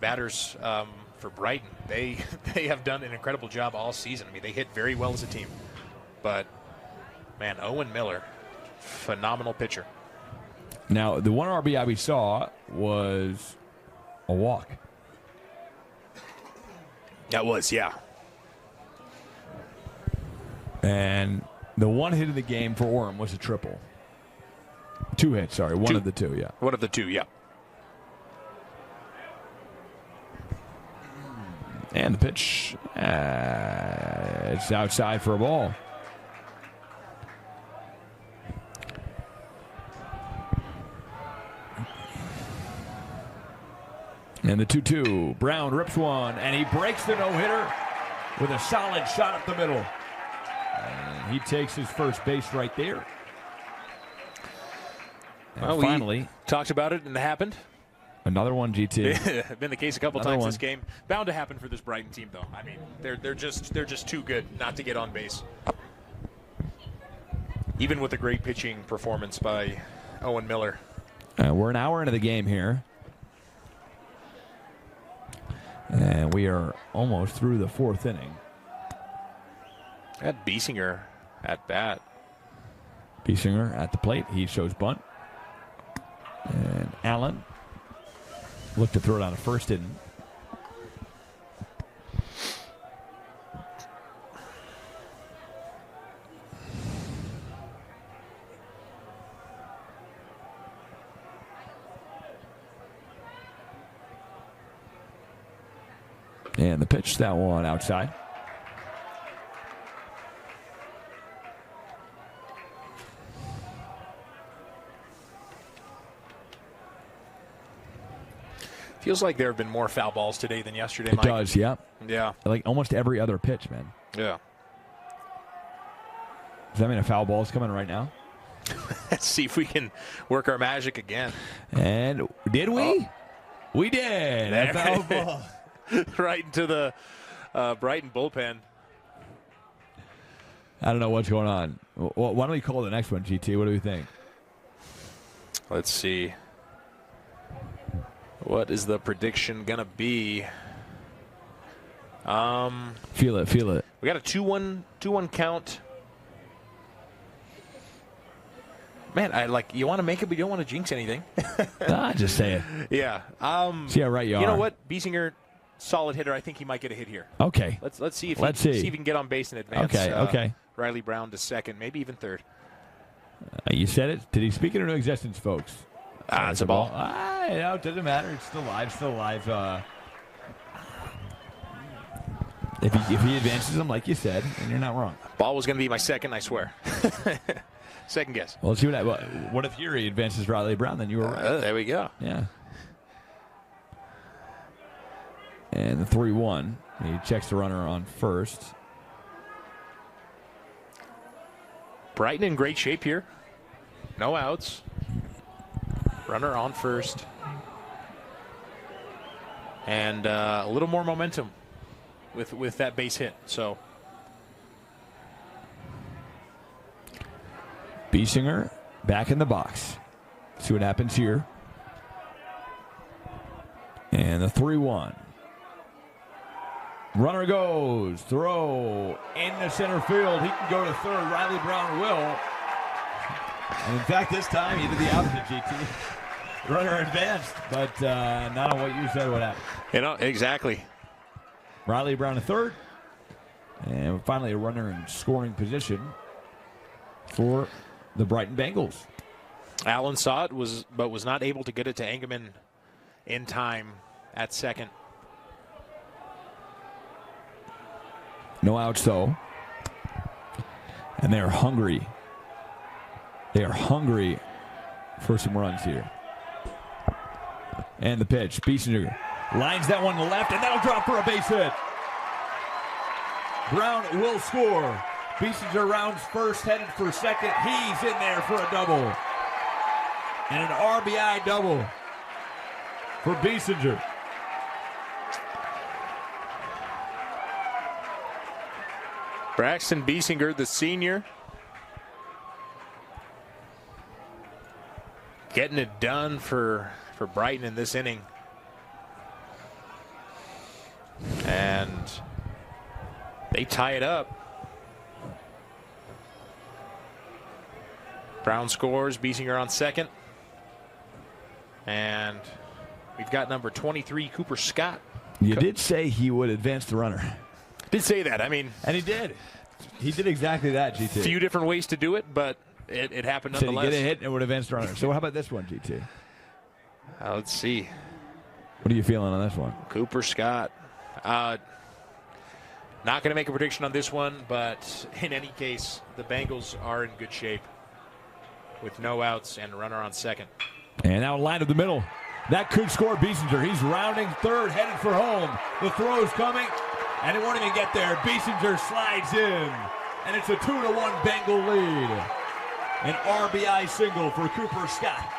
batters for Brighton. They have done an incredible job all season. I mean, they hit very well as a team. But man, Owen Miller, phenomenal pitcher. Now, the one RBI we saw was a walk. That was, yeah. And the one hit of the game for Orem was a triple. 2 hits, sorry. One of the two, yeah. One of the two, yeah. And the pitch, it's outside for a ball. And the 2-2. Brown rips one, and he breaks the no-hitter with a solid shot up the middle. And he takes his first base right there. And well, finally, we talked about it, and it happened. Another one, GT. Been the case a couple times this game. Bound to happen for this Brighton team, though. I mean, they're just too good not to get on base. Even with a great pitching performance by Owen Miller. We're an hour into the game here. And we are almost through the 4th inning. At Biesinger at bat. Biesinger at the plate. He shows bunt. And Allen looked to throw it on a first, didn't. And the pitch, that one outside. Feels like there have been more foul balls today than yesterday, It Mike. does, yeah. Yeah. Like almost every other pitch, man. Yeah. Does that mean a foul ball is coming right now? Let's see if we can work our magic again. And did we? Oh. We did. A foul ball. Right into the Brighton bullpen. I don't know what's going on. Well, why don't we call the next one, GT? What do we think? Let's see. What is the prediction going to be? Feel it, feel it. We got a 2-1 count. Man, you want to make it, but you don't want to jinx anything. Just say it. Yeah. See how right you are. You know what? Biesinger, solid hitter. I think he might get a hit here. Okay. Let's see if see if he can get on base in advance. Okay. Riley Brown to second, maybe even third. You said it. Did he speak it into existence, folks? It's a ball. No, it doesn't matter. It's still live. If he advances him, like you said, and you're not wrong. Ball was going to be my second, I swear. Second guess. Well, let's see what if Fury advances Riley Brown, then you were right. There we go. Yeah. And the 3-1. He checks the runner on first. Brighton in great shape here. No outs. Runner on first. And a little more momentum with that base hit. So Biesinger back in the box. See what happens here. And the 3-1. Runner goes. Throw into center field. He can go to third. Riley Brown will. And in fact, this time he did the opposite, GT. Runner advanced, but not on what you said would happen. Exactly. Riley Brown to third. And finally a runner in scoring position for the Brighton Bengals. Allen saw it, but was not able to get it to Engelman in time at second. No outs, though. And they're hungry. They are hungry for some runs here. And the pitch. Biesinger lines that one to left, and that'll drop for a base hit. Brown will score. Biesinger rounds first, headed for second. He's in there for a double. And an RBI double for Biesinger. Braxton Biesinger, the senior. getting it done for Brighton in this inning. And they tie it up. Brown scores, Biesinger on second. And we've got number 23, Cooper Scott. You did say he would advance the runner. Did say that. I mean, and he did. He did exactly that, GT. A few different ways to do it, but it happened so nonetheless. Get a hit and would advance the runner. So how about this one, GT? Let's see. What are you feeling on this one? Cooper Scott. Not going to make a prediction on this one, but in any case, the Bengals are in good shape with no outs and a runner on second. And now line up the middle. That could score Biesinger. He's rounding third, headed for home. The throw's coming, and it won't even get there. Biesinger slides in, and it's a 2-1 Bengal lead. An RBI single for Cooper Scott.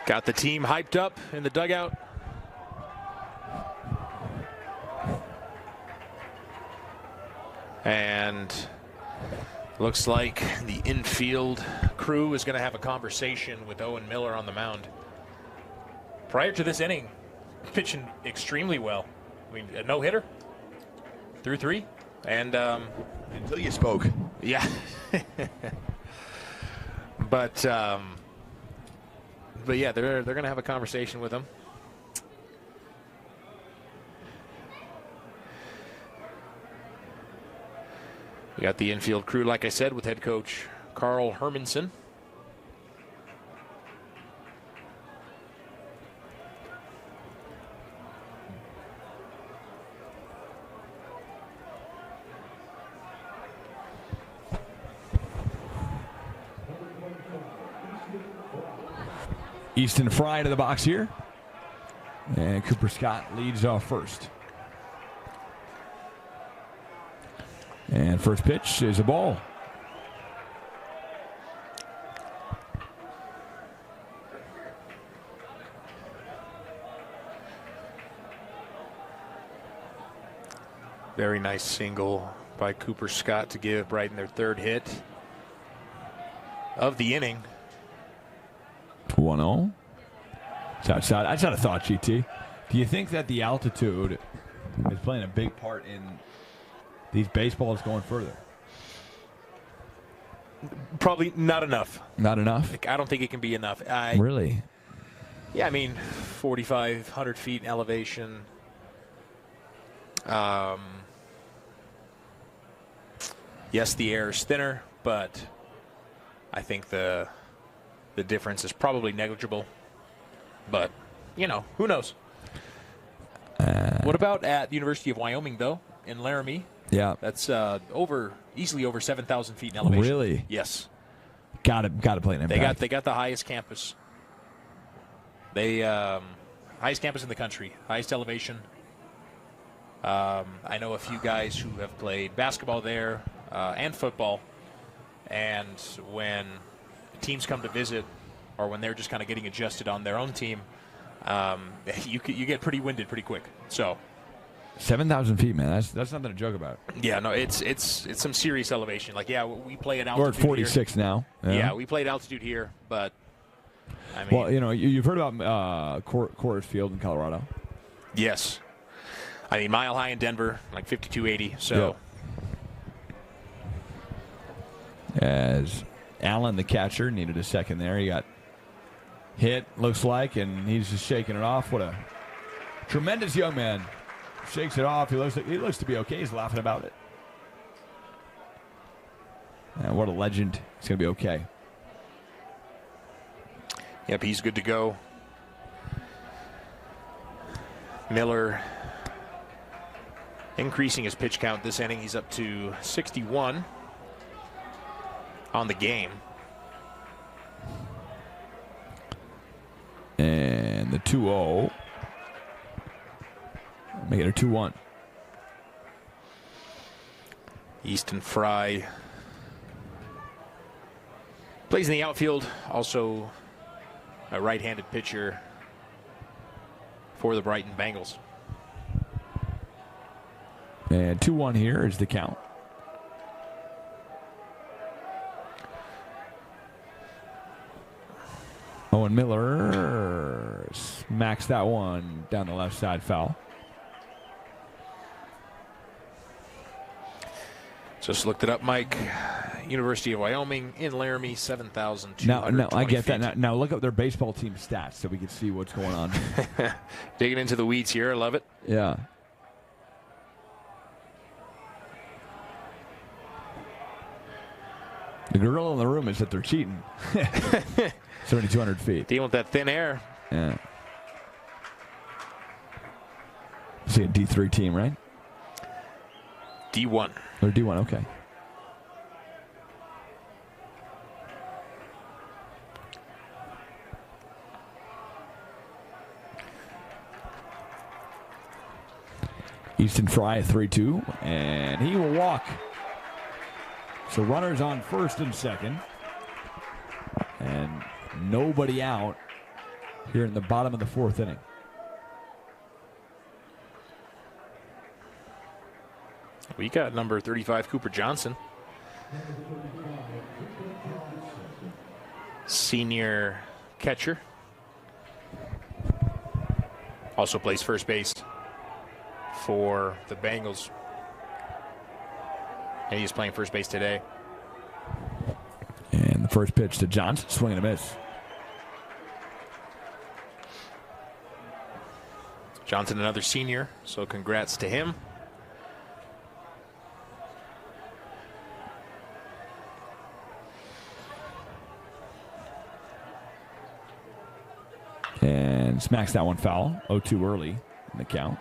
Got the team hyped up in the dugout. And looks like the infield crew is going to have a conversation with Owen Miller on the mound. Prior to this inning, pitching extremely well. I mean, a no-hitter through 3. And until you spoke. Yeah. But yeah, they're going to have a conversation with him. We got the infield crew, like I said, with head coach Carl Hermanson. Easton Fry to the box here. And Cooper Scott leads off first. And first pitch is a ball. Very nice single by Cooper Scott to give Brighton their third hit of the inning. 1-0. It's outside. I just had a thought, GT. Do you think that the altitude is playing a big part in these baseballs going further? Probably not enough. Not enough? I don't think it can be enough. Really? Yeah, I mean, 4,500 feet in elevation. Yes, the air is thinner, but I think the difference is probably negligible. But, you know, who knows? What about at the University of Wyoming, though, in Laramie? Yeah. That's easily over 7,000 feet in elevation. Really? Yes. Got to play an impact. They got the highest campus. Highest campus in the country, highest elevation. I know a few guys who have played basketball there and football, and when teams come to visit, or when they're just kind of getting adjusted on their own team, you get pretty winded pretty quick. So 7,000 feet, man. That's nothing to joke about. Yeah, no, it's some serious elevation. Like, yeah, we play at altitude. We're at 46 here now. Yeah, we played altitude here, but I mean, well, you know, you've heard about Coors Field in Colorado. Yes. I mean, Mile High in Denver, like 5280. So, as Allen, the catcher, needed a second there, he got hit, looks like, and he's just shaking it off. What a tremendous young man! Shakes it off. He looks to be okay. He's laughing about it. And what a legend! He's gonna be okay. Yep, he's good to go. Miller increasing his pitch count this inning. He's up to 61 on the game. And the 2-0. Make it a 2-1. Easton Fry plays in the outfield. Also a right-handed pitcher for the Brighton Bengals. And 2-1 here is the count. Owen Miller smacks that one down the left side, foul. Just looked it up, Mike. University of Wyoming in Laramie, 7,220 Now I get feet. that. Now look up their baseball team stats so we can see what's going on. Digging into the weeds here. I love it. Yeah. The gorilla in the room is that they're cheating. 7,200 feet. Dealing with that thin air. Yeah. See a D3 team, right? D1. Or D1, okay. Easton Fry 3-2, and he will walk. So runners on first and second. And nobody out here in the bottom of the fourth inning. We got number 35, Cooper Johnson. Senior catcher. Also plays first base for the Bengals. And he's playing first base today. And the first pitch to Johnson, swing and a miss. Johnson, another senior, so congrats to him. And smacks that one foul. 0-2 early in the count.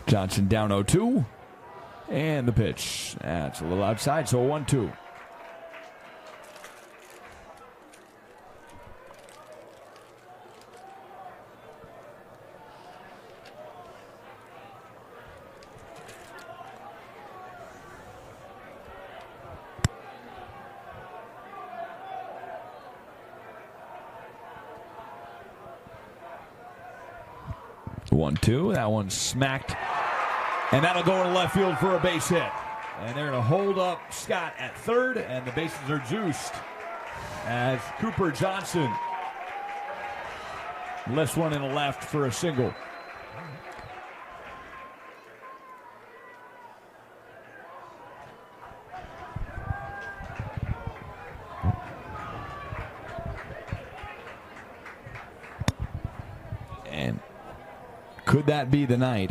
Johnson down 0-2. And the pitch. That's a little outside, so 1-2. That one smacked. And that'll go to left field for a base hit. And they're going to hold up Scott at third, and the bases are juiced as Cooper Johnson lifts one in the left for a single. And could that be the night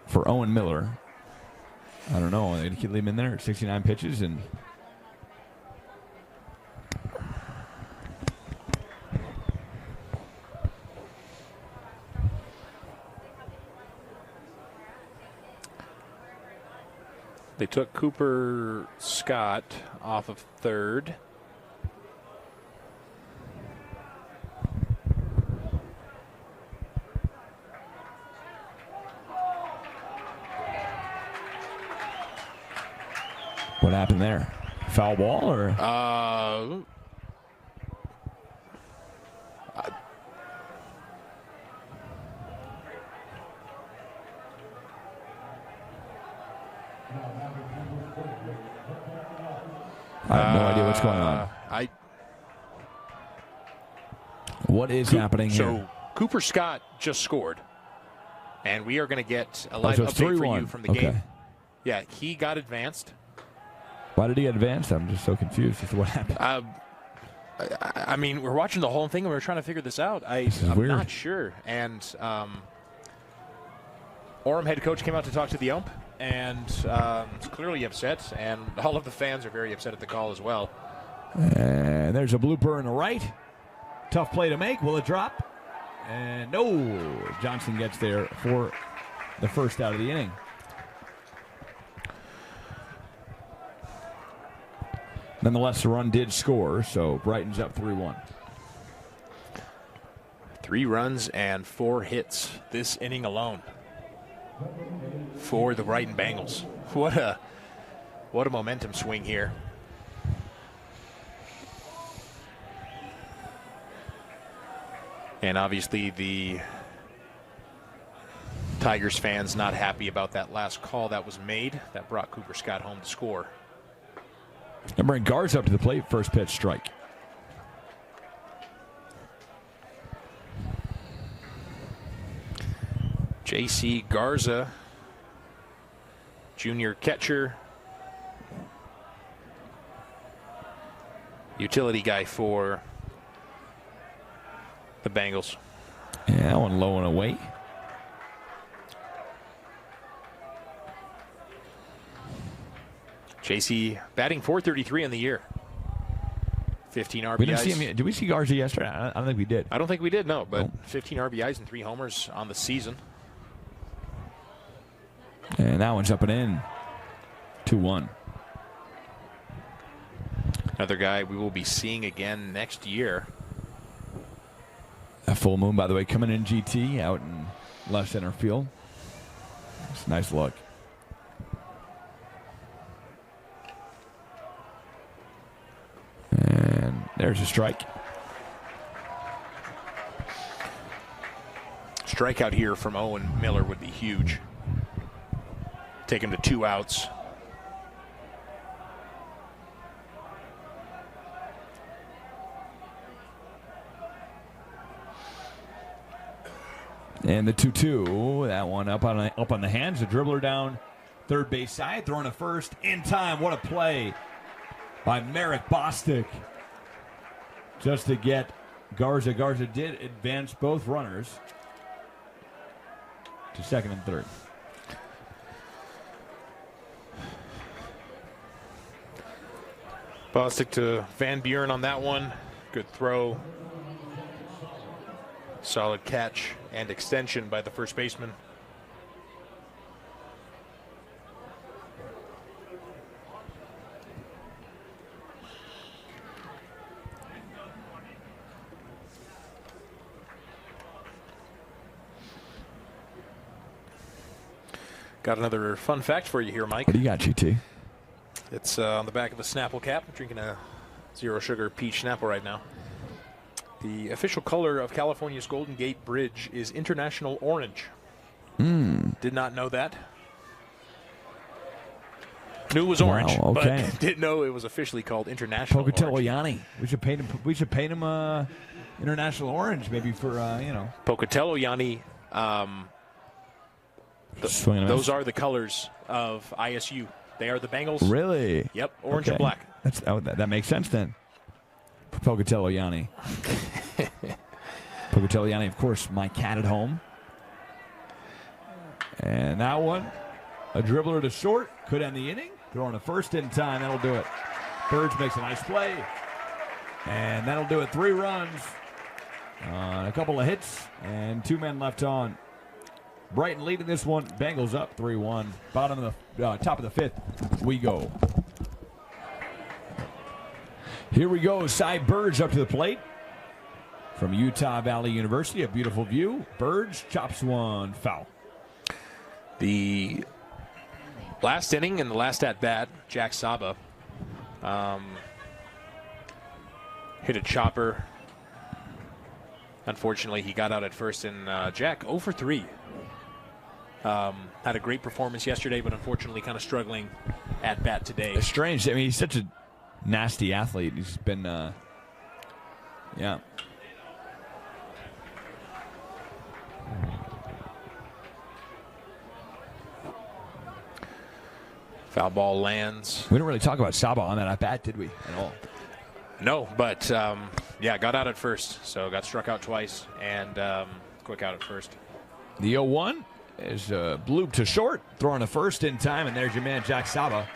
for Owen Miller? I don't know. They could leave him in there at 69 pitches and They took Cooper Scott off of third. what happened there? Foul ball or? I have no idea what's going on. What is happening here? So Cooper Scott just scored, and we are going to get a live so it's update for 3-1. you from the Okay. game. Yeah, he got advanced. Why did he get advanced? I'm just so confused as to what happened. I mean, we're watching the whole thing, and we're trying to figure this out. I'm weird. not sure. And Orem head coach came out to talk to the ump, and is clearly upset, and all of the fans are very upset at the call as well. And there's a blooper in the right. Tough play to make. Will it drop? And no. Johnson gets there for the first out of the inning. Nonetheless, the run did score, so Brighton's up 3-1. 3 runs and 4 hits this inning alone for the Brighton Bengals. What a momentum swing here. And obviously the Tigers fans not happy about that last call that was made that brought Cooper Scott home to score. And bring Garza up to the plate. First pitch strike. J.C. Garza, junior catcher, utility guy for the Bengals. Yeah, that one low and away. JC batting .433 in the year. 15 RBIs. We didn't see him. Did we see Garza yesterday? I don't think we did. I don't think we did, no. But 15 RBIs and 3 homers on the season. And that one's up and in. 2-1. Another guy we will be seeing again next year. A full moon, by the way, coming in GT out in left center field. It's a nice look. And there's a strike. Strikeout here from Owen Miller would be huge. Take him to 2 outs. And the 2-2, that one up on the hands. The dribbler down third base side, throwing a first in time. What a play by Merrick Bostic just to get Garza. Garza did advance both runners to second and third. Bostic to Van Buren on that one. Good throw. Solid catch and extension by the first baseman. Got another fun fact for you here, Mike. What do you got, GT? It's on the back of a Snapple cap. I'm drinking a zero sugar peach Snapple right now. The official color of California's Golden Gate Bridge is international orange. Did not know that. Knew it was orange, okay. but didn't know it was officially called international Pocatello orange. Yanni. We should paint him. We should paint him international orange, maybe for Pocatello Yanni. Those are the colors of ISU. They are the Bengals. Really? Yep, orange and black. That makes sense then. Pocatello Yanni. Pocatello Yanni, of course, my cat at home. And that one, a dribbler to short, could end the inning. Throwing a first in time, that'll do it. Burge makes a nice play. And that'll do it. 3 runs, a couple of hits, and 2 men left on. Brighton leading this one. Bengals up 3-1. Bottom of the top of the 5th. We go. Here we go. Cy Burge up to the plate from Utah Valley University. A beautiful view. Burge chops one foul. The last inning and the last at bat, Jack Saba hit a chopper. Unfortunately, he got out at first, and Jack 0 for 3. Had a great performance yesterday, but unfortunately kind of struggling at bat today. It's strange. I mean, he's such a nasty athlete. He's been, yeah. Foul ball lands. We didn't really talk about Saba on that at bat, did we, at all? No, but yeah, got out at first, so got struck out twice and quick out at first. The 0-1 is blooped to short, throwing a first in time, and there's your man, Jack Saba.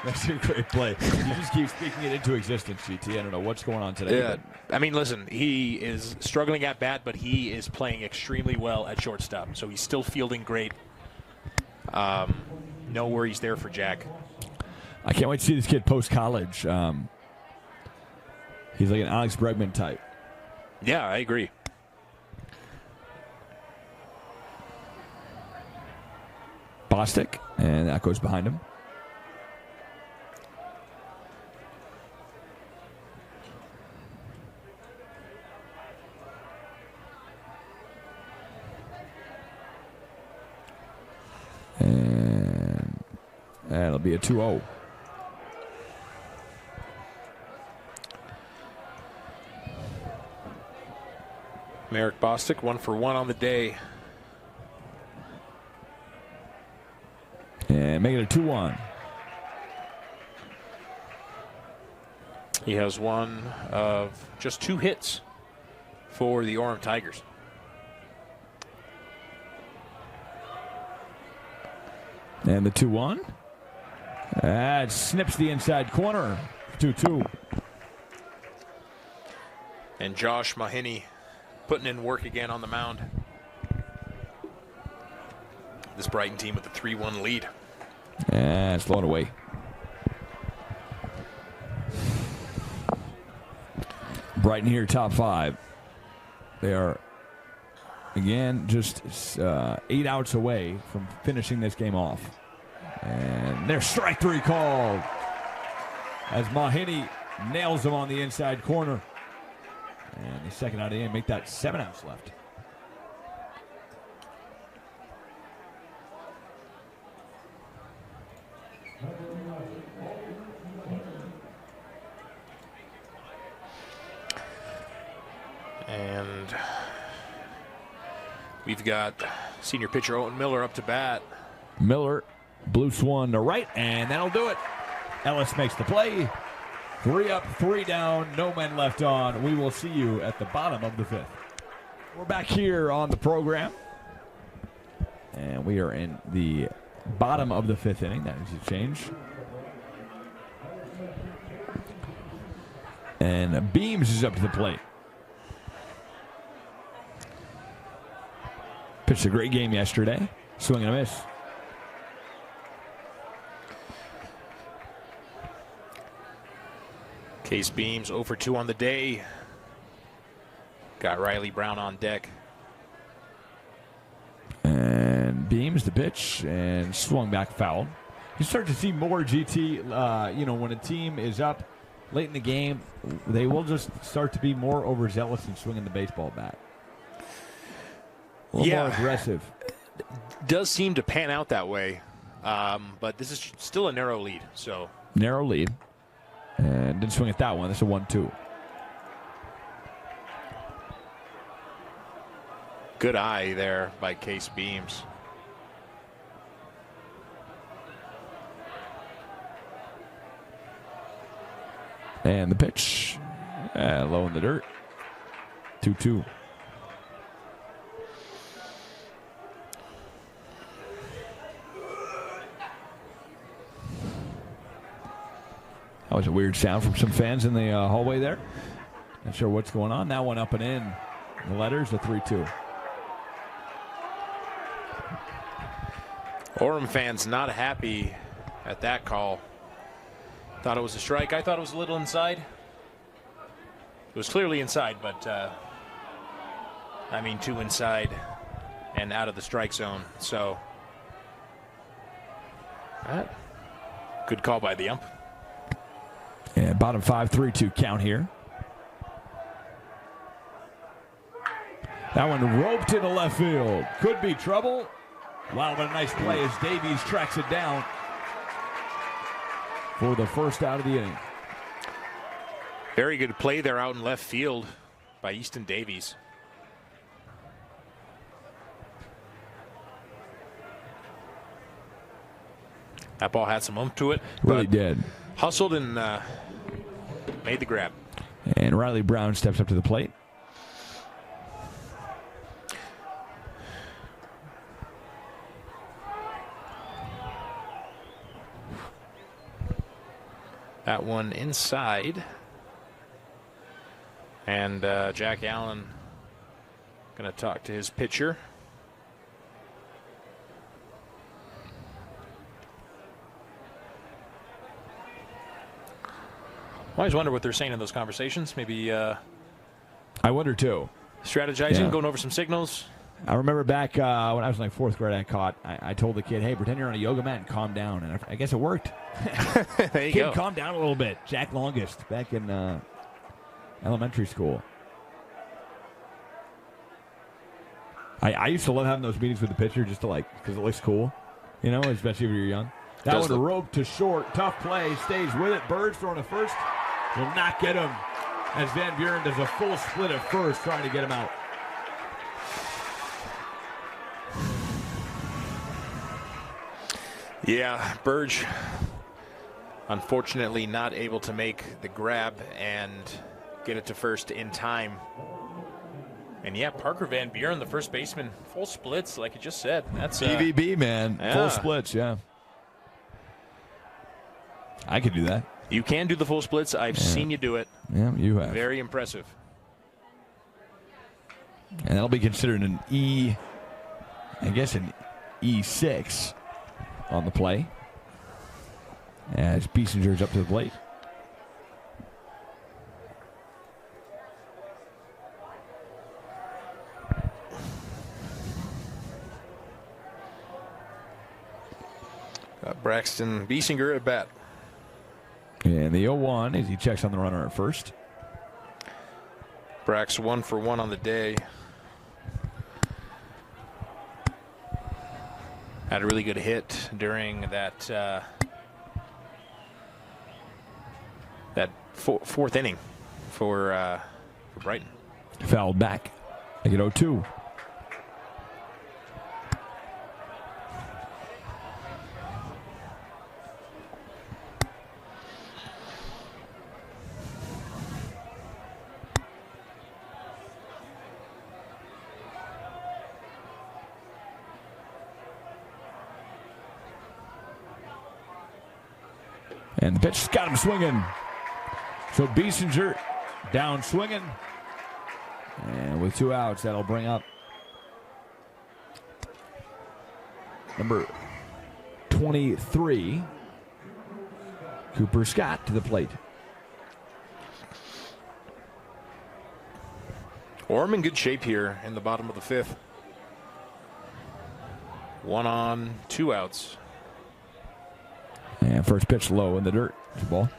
That's a great play. You just keep speaking it into existence, GT. I don't know what's going on today. Yeah, I mean, listen, he is struggling at bat, but he is playing extremely well at shortstop, so he's still fielding great. No worries there for Jack. I can't wait to see this kid post-college. He's like an Alex Bregman type. Yeah, I agree. Bostic, and that goes behind him. And that'll be a 2-0. Merrick Bostic, 1 for 1 on the day. And make it a 2-1. He has one of just 2 hits for the Orem Tigers. And the 2-1. That snips the inside corner. 2-2. And Josh Mahoney putting in work again on the mound. This Brighton team with a 3-1 lead. And it's blown away. Brighton here, top 5. They are, again, just 8 outs away from finishing this game off. And there's strike 3 called as Mahoney nails him on the inside corner. And the second out of the game, make that 7 outs left. And we've got senior pitcher Owen Miller up to bat. Miller, blue swan to right, and that'll do it. Ellis makes the play. 3 up, 3 down, no men left on. We will see you at the bottom of the 5th. We're back here on the program. And we are in the bottom of the 5th inning. That is a change. And Beams is up to the plate. Pitched a great game yesterday. Swing and a miss. Case Beams 0 for 2 on the day. Got Riley Brown on deck. And Beams the pitch and swung back foul. You start to see more GT, when a team is up late in the game, they will just start to be more overzealous in swinging the baseball bat. A little more aggressive. Does seem to pan out that way, but this is still a narrow lead. So narrow lead. And didn't swing at that one. That's a 1-2. Good eye there by Case Beams. And the pitch. Low in the dirt. 2-2. That was a weird sound from some fans in the hallway there. Not sure what's going on. That one up and in. The letters, the 3-2. Orem fans not happy at that call. Thought it was a strike. I thought it was a little inside. It was clearly inside, but too inside and out of the strike zone. So, good call by the ump. And bottom 5, 3-2 count here. That one roped into left field. Could be trouble. Wow, what a nice play as Davies tracks it down for the first out of the inning. Very good play there out in left field by Easton Davies. That ball had some oomph to it. Really did. Hustled and made the grab. And Riley Brown steps up to the plate. That one inside. And Jack Allen going to talk to his pitcher. I always wonder what they're saying in those conversations. Maybe I wonder too. Strategizing, going over some signals. I remember back when I was in like 4th grade, I told the kid, hey, pretend you're on a yoga mat and calm down. And I guess it worked. There you Kid, go. calm down a little bit. Jack Longest back in elementary school. I used to love having those meetings with the pitcher just to because it looks cool, especially if you're young. That one roped to short. Tough play. Stays with it. Birds throwing to first. Will not get him as Van Buren does a full split at first trying to get him out. Yeah, Burge unfortunately not able to make the grab and get it to first in time. And yeah, Parker Van Buren, the first baseman, full splits, like you just said. That's BVB, man. Yeah. Full splits, yeah. I could do that. You can do the full splits. I've seen you do it. Yeah, you have. Very impressive. And that'll be considered an an E6 on the play. As Biesinger's up to the plate. Got Braxton Biesinger at bat. And the 0-1 as he checks on the runner at first. Brax 1 for 1 on the day. Had a really good hit during that fourth inning for Brighton. Fouled back. They get 0-2. And the pitch got him swinging. So Biesinger down swinging. And with 2 outs, that'll bring up number 23, Cooper Scott, to the plate. Orem in good shape here in the bottom of the 5th. 1 on, 2 outs. And first pitch low in the dirt. Ball.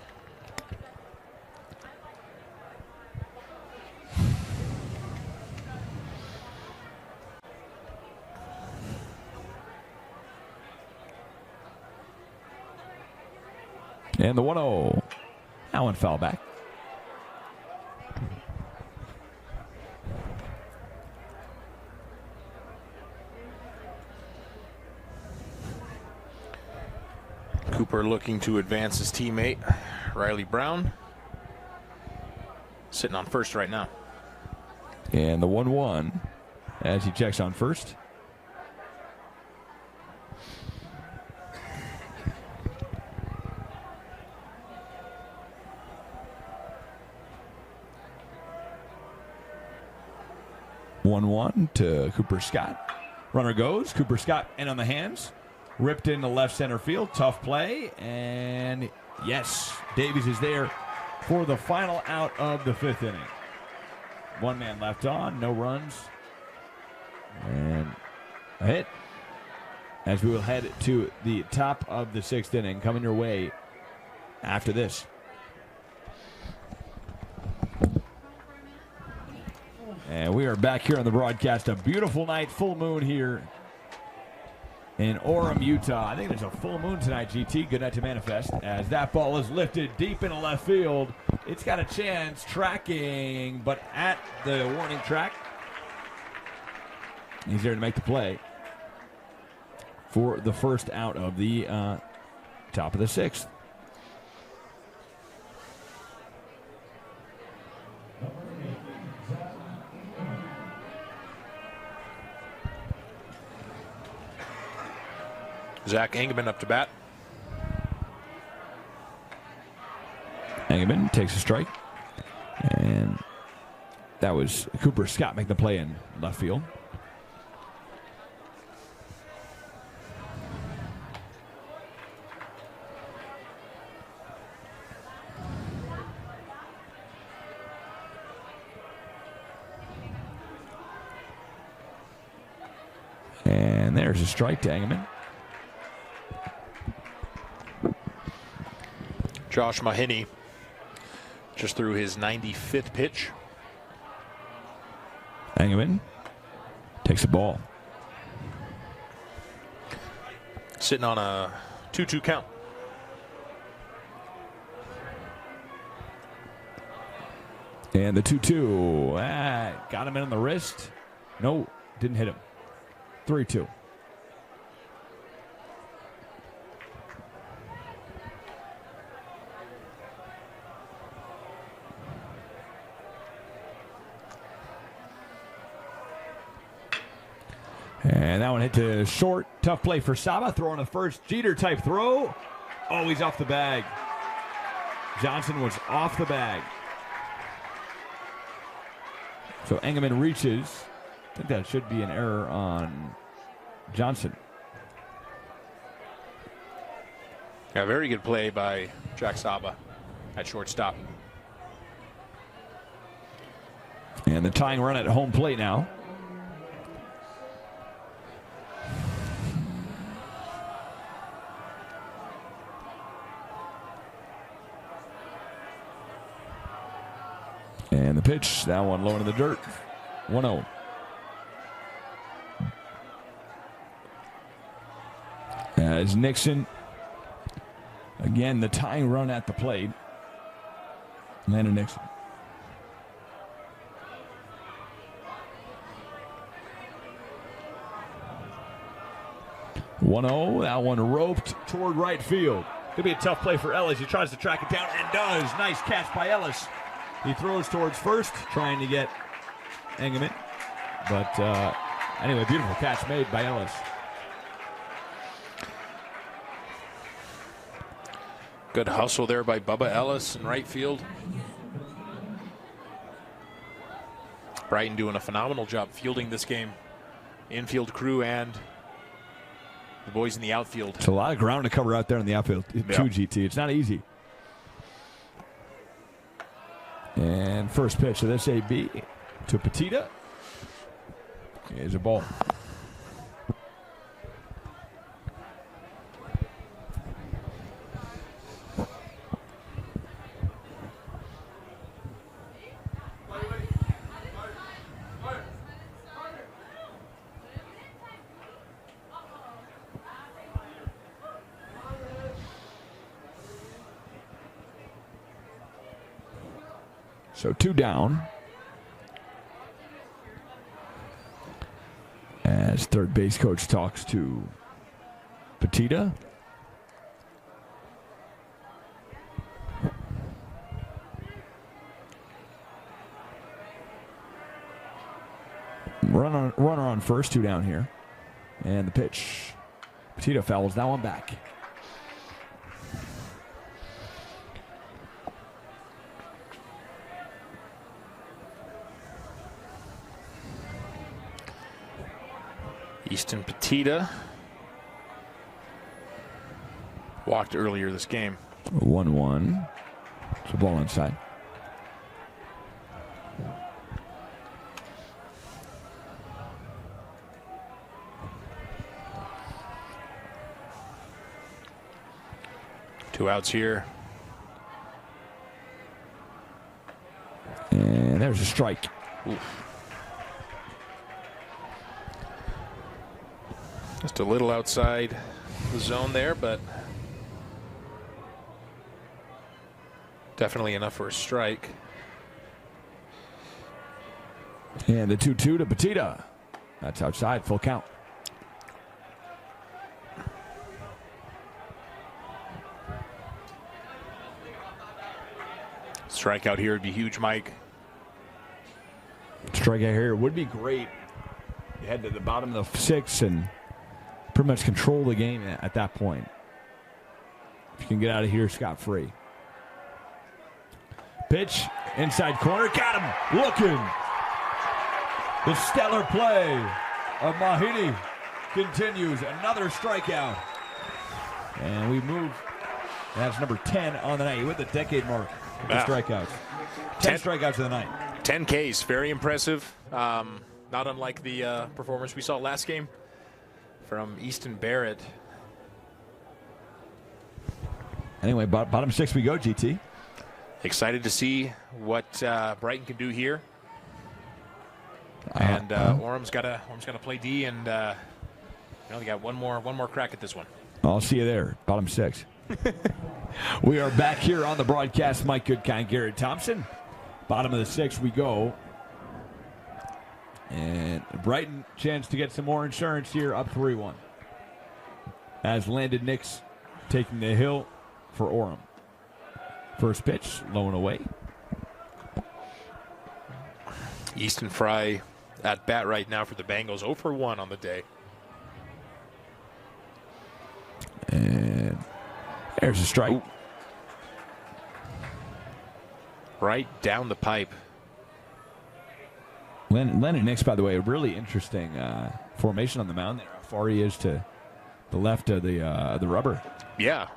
And the 1-0. That one fell back. Cooper looking to advance his teammate, Riley Brown. Sitting on first right now. And the 1-1 as he checks on first. One to Cooper Scott. Runner goes. Cooper Scott in on the hands. Ripped into left center field. Tough play. And yes, Davies is there for the final out of the 5th inning. 1 man left on. No runs. And a hit. As we will head to the top of the 6th inning. Coming your way after this. And we are back here on the broadcast. A beautiful night, full moon here in Orem, Utah. I think there's a full moon tonight, GT. Good night to manifest. As that ball is lifted deep into left field. It's got a chance tracking, but at the warning track. He's there to make the play for the first out of the top of the 6th. Zach Engelman up to bat. Engelman takes a strike. And that was Cooper Scott making the play in left field. there's a strike to Engelman. Josh Mahoney just threw his 95th pitch. Engelman takes the ball. Sitting on a 2-2 count. And the 2-2. Got him in on the wrist. No, didn't hit him. 3-2. And that one hit to short. Tough play for Saba. Throwing a first Jeter-type throw. Oh, he's off the bag. Johnson was off the bag. So Engelman reaches. I think that should be an error on Johnson. A very good play by Jack Saba at shortstop. And the tying run at home plate now. And the pitch, that one low in the dirt. 1-0. As Nixon, again, the tying run at the plate. Landon Nixon. That one roped toward right field. Could be a tough play for Ellis. He tries to track it down and does. Nice catch by Ellis. He throws towards first, trying to get Engelman. But anyway, beautiful catch made by Ellis. Good hustle there by Bubba Ellis in right field. Brighton doing a phenomenal job fielding this game. Infield crew and the boys in the outfield. It's a lot of ground to cover out there in the outfield, too, GT. It's not easy. And first pitch of this AB to Petita is a ball. So 2 down. As third base coach talks to Petita. Runner on first, 2 down here. And the pitch. Petita fouls that one back. Easton Petita walked earlier this game. 1-1. It's a ball inside. Two outs here. And there's a strike. Oof. Just a little outside the zone there, but definitely enough for a strike. And the 2-2 to Petita. That's outside, full count. Strikeout here would be huge, Mike. Strikeout here would be great. You head to the bottom of the 6th and pretty much control the game at that point. If you can get out of here scot-free. Pitch, inside corner, got him, looking. The stellar play of Mahoney continues. Another strikeout. And we move. That's number 10 on the night. With the decade mark of the strikeouts. 10 strikeouts of the night. 10 Ks, very impressive. Not unlike the performance we saw last game. from Easton Barrett. Anyway, bottom 6 we go, GT. Excited to see what Brighton can do here. And Orem's got to play D, and they got one more crack at this one. I'll see you there, bottom 6. We are back here on the broadcast. Mike Goodkind, Garrett Thompson. Bottom of the 6 we go. And Brighton chance to get some more insurance here, up 3-1. As Landon Nix taking the hill for Orem. First pitch, low and away. Easton Fry at bat right now for the Bengals, 0 for 1 on the day. And there's a strike. Ooh. Right down the pipe. Landon Nix, by the way, a really interesting formation on the mound there. How far he is to the left of the rubber. Yeah.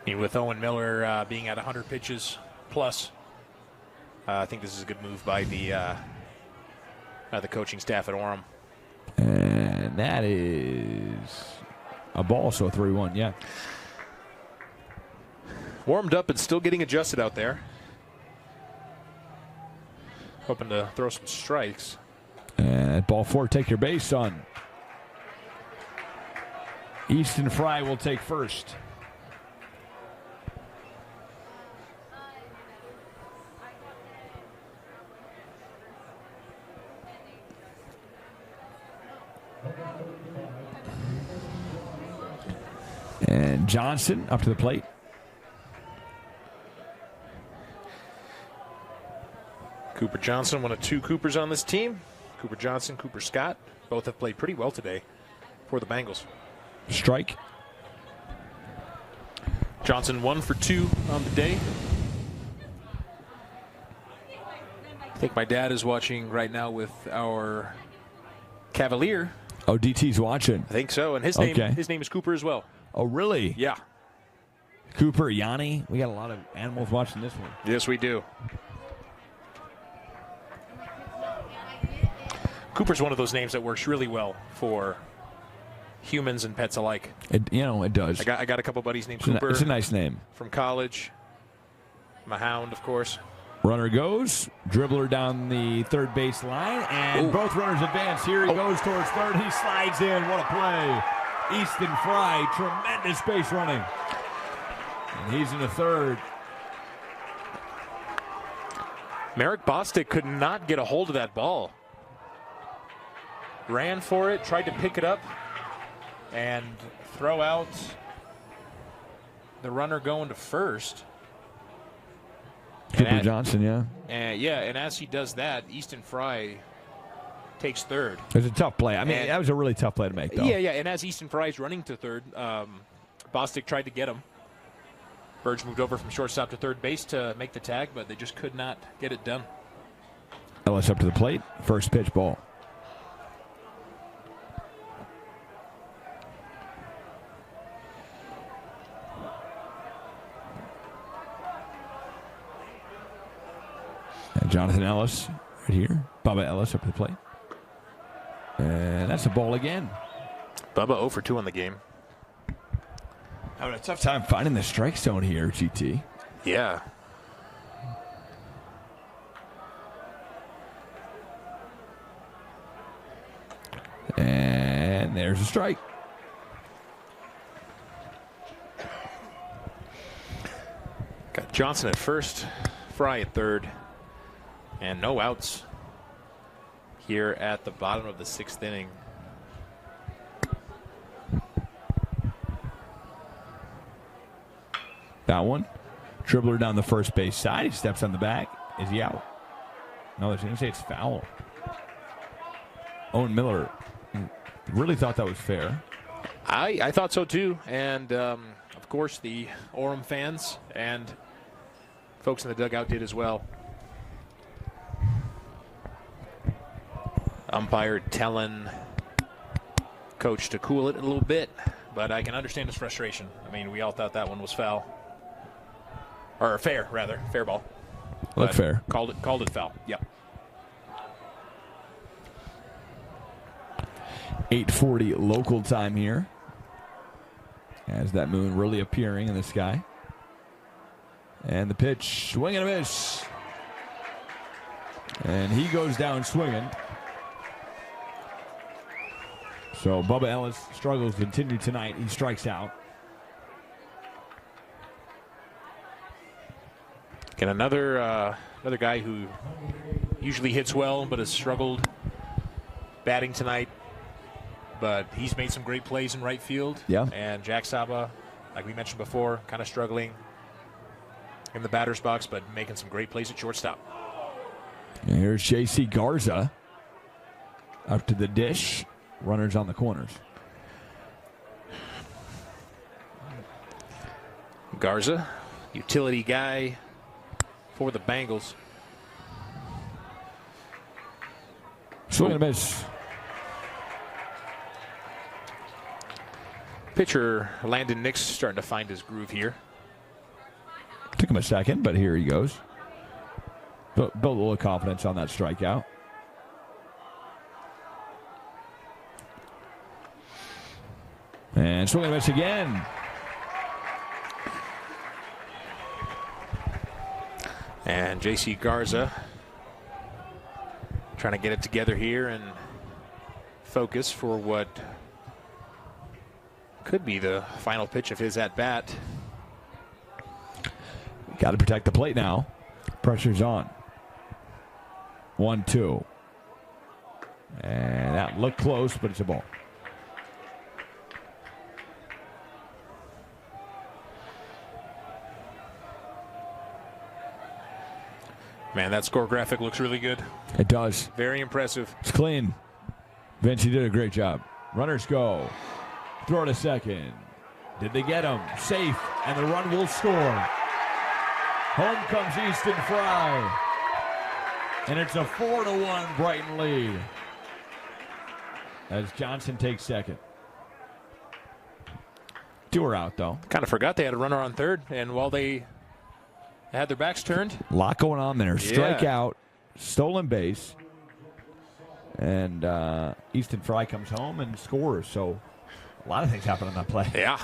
With Owen Miller being at 100 pitches plus, I think this is a good move by the coaching staff at Orem. And that is a ball, so 3-1, yeah. Warmed up and still getting adjusted out there. Hoping to throw some strikes. And ball 4, take your base, son. Easton Fry will take first. And Johnson up to the plate. Cooper Johnson, one of 2 Coopers on this team. Cooper Johnson, Cooper Scott. Both have played pretty well today for the Bengals. Strike. Johnson 1 for 2 on the day. I think my dad is watching right now with our Cavalier. Oh, DT's watching. I think so, and his name is Cooper as well. Oh, really? Yeah. Cooper, Yanni. We got a lot of animals watching this one. Yes, we do. Cooper's one of those names that works really well for humans and pets alike. It does. I got a couple buddies named Cooper. It's a nice name. From college. I'm a hound, of course. Runner goes. Dribbler down the third base line. And both runners advance. Here he goes towards third. He slides in. What a play. Easton Fry. Tremendous base running. And he's in the third. Merrick Bostic could not get a hold of that ball. Ran for it, tried to pick it up, and throw out the runner going to first. Cooper Johnson, yeah. And as he does that, Easton Fry takes third. It was a tough play. I mean, that was a really tough play to make, though. Yeah, and as Easton Fry's running to third, Bostic tried to get him. Burge moved over from shortstop to third base to make the tag, but they just could not get it done. Ellis up to the plate. First pitch, ball. And Jonathan Ellis right here. Bubba Ellis up to the plate. And that's a ball again. Bubba 0 for 2 on the game. Having a tough time finding the strike zone here, GT. Yeah. And there's a strike. Got Johnson at first, Fry at third, and no outs here at the bottom of the 6th inning. That one. Dribbler down the first base side. He steps on the back. Is he out? No, they're going to say it's foul. Owen Miller really thought that was fair. I thought so too. And, of course, the Orem fans and folks in the dugout did as well. Umpire telling coach to cool it a little bit, but I can understand his frustration. I mean, we all thought that one was foul. or fair rather, fair ball. Look fair. Called it foul. Yep. 8:40 local time here. As that moon really appearing in the sky. And the pitch, swing and a miss. And he goes down swinging. So Bubba Ellis struggles to continue tonight. He strikes out. And another guy who usually hits well but has struggled batting tonight. But he's made some great plays in right field. Yeah. And Jack Saba, like we mentioned before, kind of struggling in the batter's box, but making some great plays at shortstop. And here's J.C. Garza up to the dish. Runners on the corners. Garza, utility guy for the Bengals. Swing and a miss. Pitcher Landon Nix starting to find his groove here. Took him a second, but here he goes. Built a little confidence on that strikeout. And swing and a miss again. And J.C. Garza trying to get it together here and focus for what could be the final pitch of his at-bat. Got to protect the plate now. Pressure's on. 1-2. And that looked close, but it's a ball. Man, that score graphic looks really good. It does. Very impressive. It's clean. Vince, you did a great job. Runners go. Throw to second. Did they get him? Safe, and the run will score. Home comes Easton Fry. And it's a 4-1 Brighton lead. As Johnson takes second. Two are out, though. Kind of forgot they had a runner on third, and while they had their backs turned. A lot going on there. Yeah. Strikeout, stolen base. And Easton Fry comes home and scores. So a lot of things happen on that play. Yeah.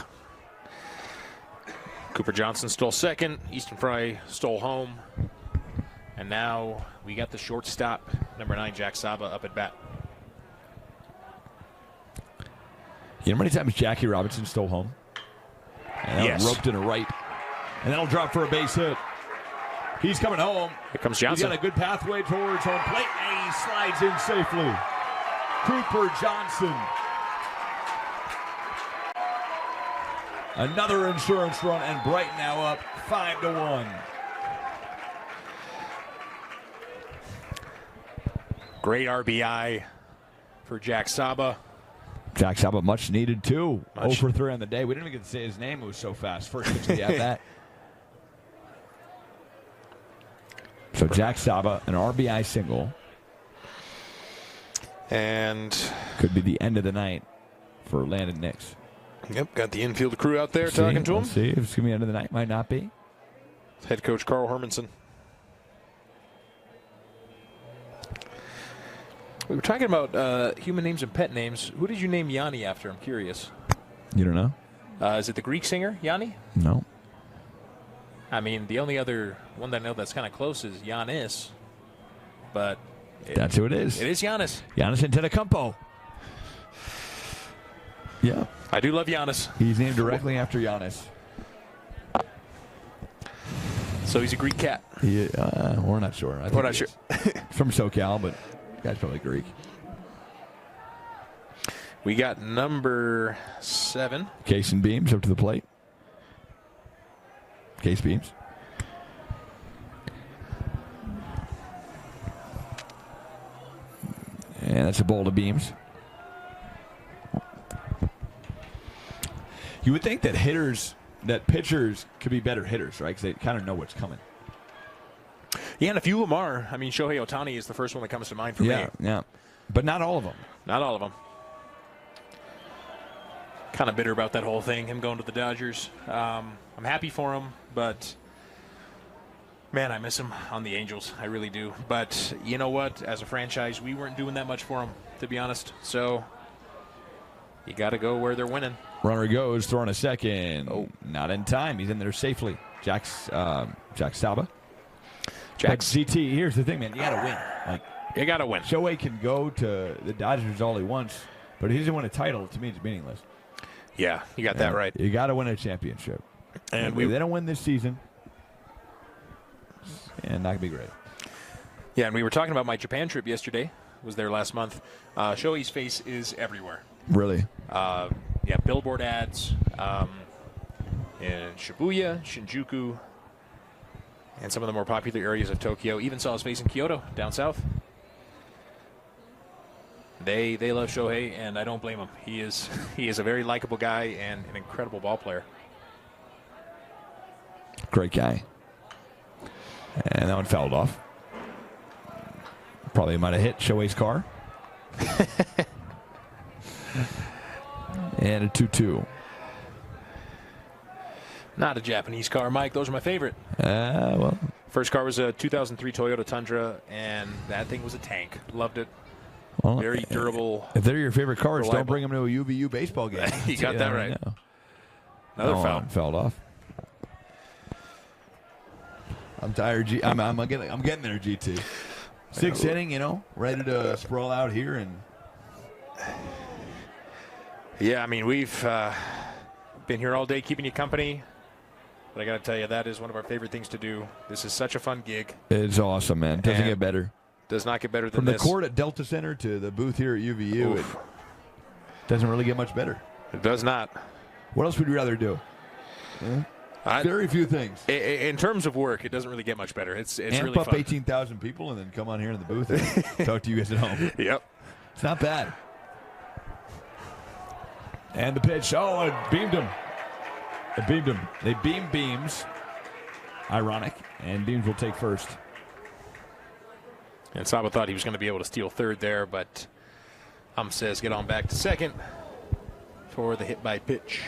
Cooper Johnson stole second. Easton Fry stole home. And now we got the shortstop, number 9, Jack Saba, up at bat. You know how many times Jackie Robinson stole home? And yes. Roped in a right. And that'll drop for a base hit. He's coming home. Here comes Johnson. He's got a good pathway towards home plate, and he slides in safely. Cooper Johnson. Another insurance run, and Brighton now up 5-1. Great RBI for Jack Saba. Jack Saba much needed too. 0 for 3 on the day. We didn't even get to say his name. It was so fast. First pitch of the at-bat. So Jack Saba, an RBI single. And could be the end of the night for Landon Nix. Yep, got the infield crew out there talking to him. See if it's going to be the end of the night. Might not be. Head coach Carl Hermanson. We were talking about human names and pet names. Who did you name Yanni after? I'm curious. You don't know? Is it the Greek singer, Yanni? No. I mean, the only other one that I know that's kind of close is Giannis. But that's who it is. It is Giannis. Giannis Antetokounmpo. Yeah. I do love Giannis. He's named directly after Giannis. So he's a Greek cat. We're not sure. We're not sure. From SoCal, but the guy's probably Greek. We got number 7. Case and Beams up to the plate. Case Beams. And that's a ball to Beams. You would think that pitchers could be better hitters, right? Because they kind of know what's coming. Yeah, and a few of them are. I mean, Shohei Ohtani is the first one that comes to mind for me. Yeah, but not all of them. Not all of them. Kind of bitter about that whole thing, him going to the Dodgers. I'm happy for him, but Man, I miss him on the Angels. I really do. But you know what? As a franchise, we weren't doing that much for him, to be honest. So you got to go where they're winning. Runner goes, throwing a second. Oh, not in time. He's in there safely. Jack Saba. CT, here's the thing, man. You got to win. Like, you got to win. Shohei can go to the Dodgers all he wants, but if he doesn't win a title, to me, it's meaningless. Yeah, you got that right. You got to win a championship. And if they don't win this season, and not going to be great. Yeah, and we were talking about my Japan trip yesterday. Was there last month. Shohei's face is everywhere. Really? Yeah, billboard ads in Shibuya, Shinjuku, and some of the more popular areas of Tokyo. Even saw his face in Kyoto, down south. They love Shohei, and I don't blame him. He is a very likable guy and an incredible ball player. Great guy. And that one fouled off. Probably might have hit Shohei's car. And a 2-2. Not a Japanese car, Mike. Those are my favorite. Well. First car was a 2003 Toyota Tundra, and that thing was a tank. Loved it. Well, very durable. If they're your favorite cars, reliable. Don't bring them to a UVU baseball game. You got that right. Another foul. Fouled off. I'm tired. I'm getting there, GT. Sixth inning, ready to sprawl out here. And yeah, I mean, we've been here all day keeping you company. But I got to tell you, that is one of our favorite things to do. This is such a fun gig. It's awesome, man. Doesn't get better. Does not get better than From this. the court at Delta Center to the booth here at UVU, it doesn't really get much better. It does not. What else would you rather do? Very few things. In terms of work, it doesn't really get much better. It's really up fun. 18,000 people and then come on here in the booth and talk to you guys at home. Yep. It's not bad. And the pitch. Oh, it beamed him. It beamed him. They beam Beams. Ironic. And Beams will take first. And Saba thought he was going to be able to steal third there, but says get on back to second for the hit by pitch.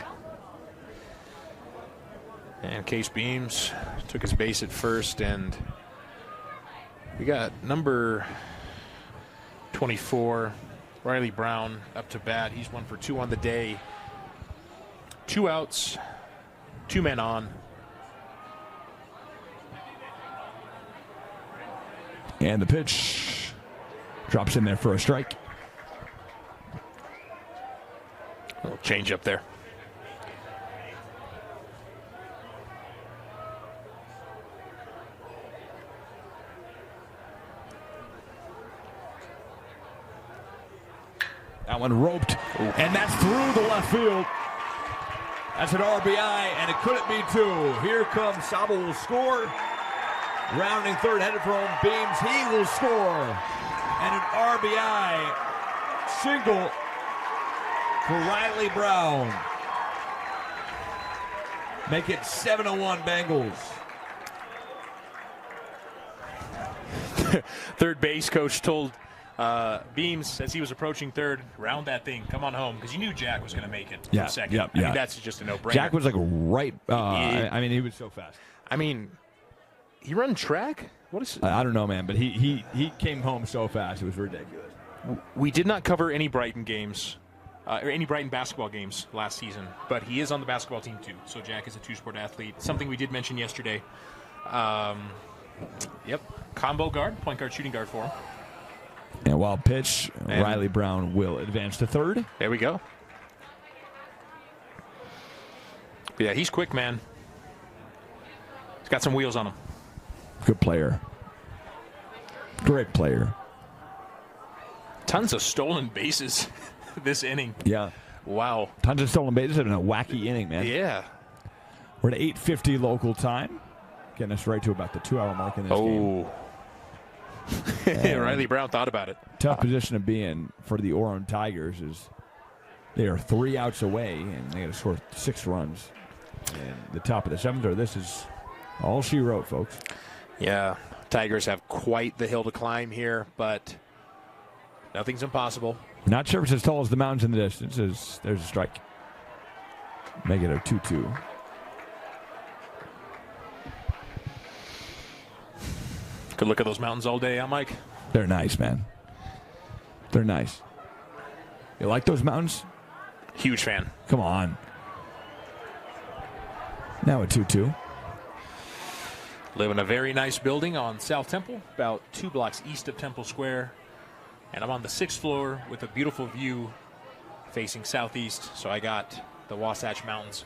And Case Beams took his base at first, and we got number 24, Riley Brown, up to bat. He's 1 for 2 on the day. 2 outs, 2 men on. And the pitch drops in there for a strike. A little change up there. That one roped, and that's through the left field. That's an RBI, and it couldn't be 2. Here comes Saba, will score. Rounding third, headed for home, Beams. He will score. And an RBI single for Riley Brown. Make it 7-1 Bengals. Third base coach told Beams as he was approaching third, round that thing, come on home, because you knew Jack was going to make it for second. I mean, that's just a no-brainer. Jack was like right. I mean, he was so fast. I mean, he run track? What is? I don't know, man, but he came home so fast, it was ridiculous. We did not cover any Brighton games, or any Brighton basketball games last season, but he is on the basketball team too. So Jack is a 2-sport athlete. Something we did mention yesterday. Yep, combo guard, point guard, shooting guard for him. And wild pitch, and Riley Brown will advance to third. There we go. Yeah, he's quick, man. He's got some wheels on him. Good player. Great player. Tons of stolen bases this inning. Yeah. Wow. Tons of stolen bases in a wacky inning, man. Yeah. We're at 8:50 local time. Getting us right to about the 2-hour mark in this game. Riley Brown thought about it. Tough position to be in for the Orem Tigers is they are 3 outs away, and they got to score 6 runs. And the top of the 7th, or this is all she wrote, folks. Yeah, Tigers have quite the hill to climb here, but nothing's impossible. Not sure if it's as tall as the mountains in the distance. There's a strike. Make it a 2-2. Could look at those mountains all day, huh, Mike? They're nice, man. They're nice. You like those mountains? Huge fan. Come on. Now a 2-2. Live in a very nice building on South Temple, about 2 blocks east of Temple Square. And I'm on the 6th floor with a beautiful view facing southeast. So I got the Wasatch Mountains.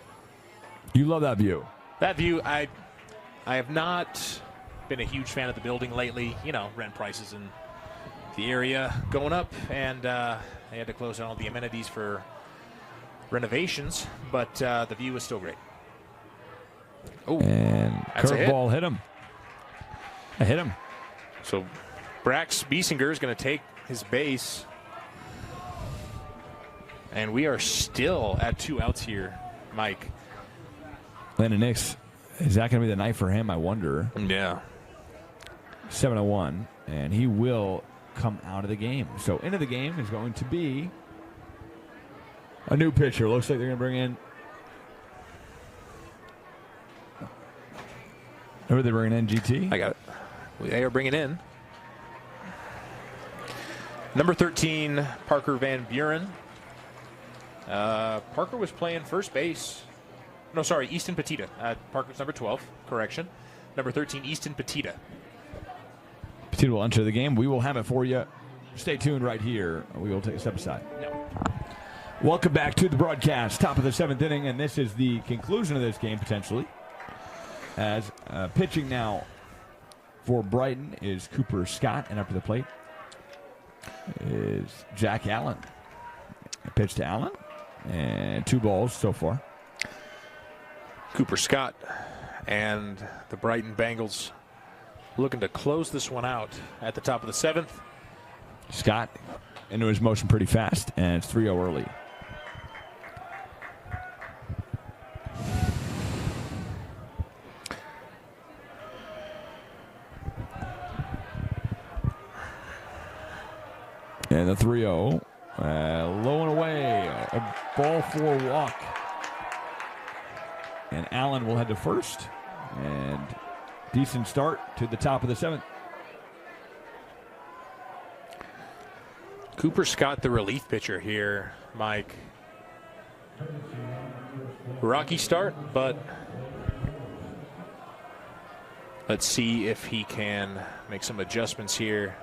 You love that view. That view, I have not been a huge fan of the building lately. You know, rent prices in the area going up, and they had to close down all the amenities for renovations, but the view is still great. Oh, and curveball hit him. I hit him. So Brax Biesinger is going to take his base, and we are still at 2 outs here, Mike. Landon Nix, is that going to be the night for him? I wonder. Yeah. 7-1, and he will come out of the game. So into the game is going to be a new pitcher. Looks like they're going to bring in. Who are they bringing in, GT? I got it. They are bringing in number 13, Parker Van Buren. Parker was playing first base. No, sorry, Easton Petita. Parker's number 12. Correction. Number 13, Easton Petita. Petita will enter the game. We will have it for you. Stay tuned right here. We will take a step aside. No. Welcome back to the broadcast. Top of the 7th inning, and this is the conclusion of this game, potentially. As pitching now for Brighton is Cooper Scott, and up to the plate is Jack Allen. A pitch to Allen, and 2 balls so far. Cooper Scott and the Brighton Bengals looking to close this one out at the top of the 7th. Scott into his motion pretty fast, and it's 3-0 early. And the 3-0, low and away, a ball for a walk. And Allen will head to first, and decent start to the top of the 7th. Cooper Scott, the relief pitcher here, Mike. Rocky start, but let's see if he can make some adjustments here.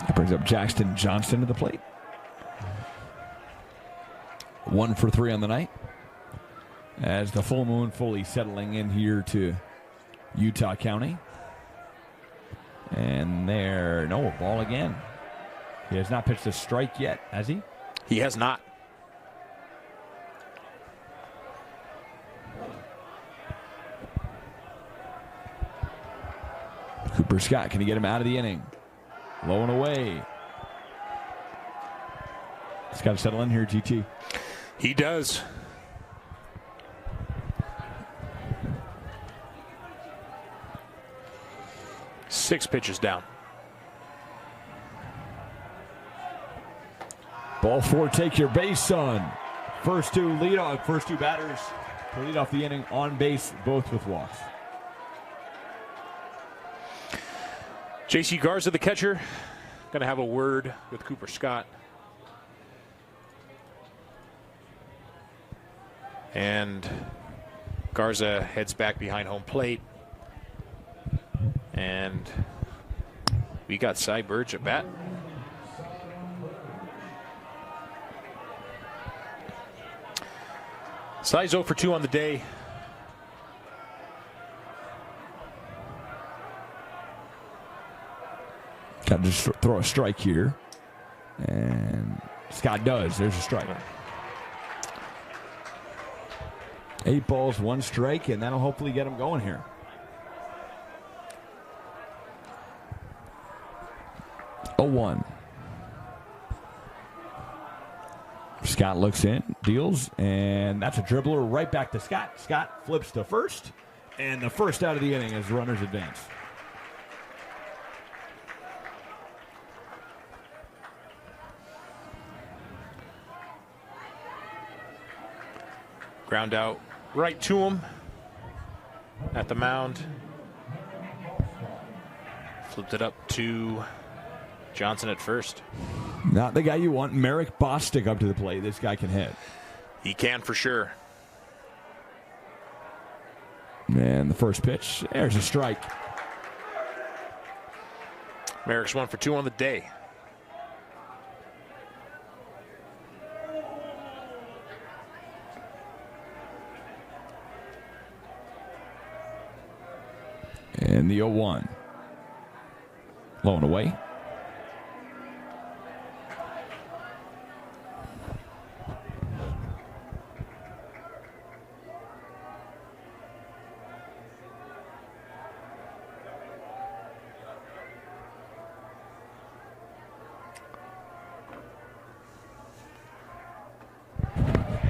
That brings up Jackson Johnston to the plate. 1 for 3 on the night. As the full moon fully settling in here to Utah County. And there, no, ball again. He has not pitched a strike yet, has he? He has not. Cooper Scott, can he get him out of the inning? Low and away. He's got to settle in here, GT. He does. Six pitches down. Ball 4, take your base, son. First two batters to lead off the inning on base, both with walks. J.C. Garza, the catcher, going to have a word with Cooper Scott. And Garza heads back behind home plate. And we got Cy Burge at bat. Cy's 0 for 2 on the day. Got to just throw a strike here. And Scott does. There's a strike. 8 balls, 1 strike, and that'll hopefully get him going here. A 1. Scott looks in, deals, and that's a dribbler right back to Scott. Scott flips to first, and the first out of the inning as runners advance. Ground out right to him. at the mound. Flipped it up to Johnson at first. Not the guy you want. Merrick Bostic up to the plate. This guy can hit. He can for sure. And the first pitch, there's a strike. Merrick's 1 for 2 on the day. And the 0-1. Low and away.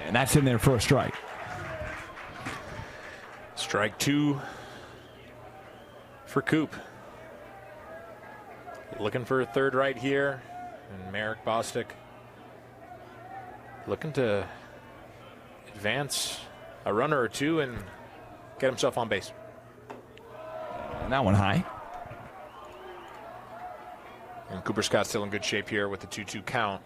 And that's in there for a strike. Strike 2 for Coop. Looking for a third right here. And Merrick Bostic looking to advance a runner or two and get himself on base. And that one high. And Cooper Scott still in good shape here with the 2-2 count.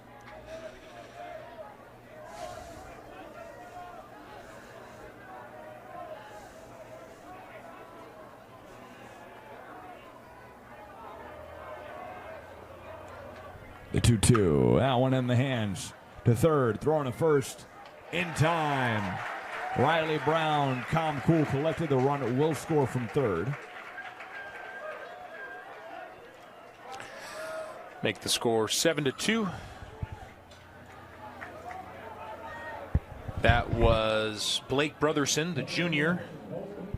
The 2-2. That one in the hands. To third. Throwing to first. In time. Riley Brown, calm, cool, collected. The run will score from third. Make the score 7-2. That was Blake Brotherson, the junior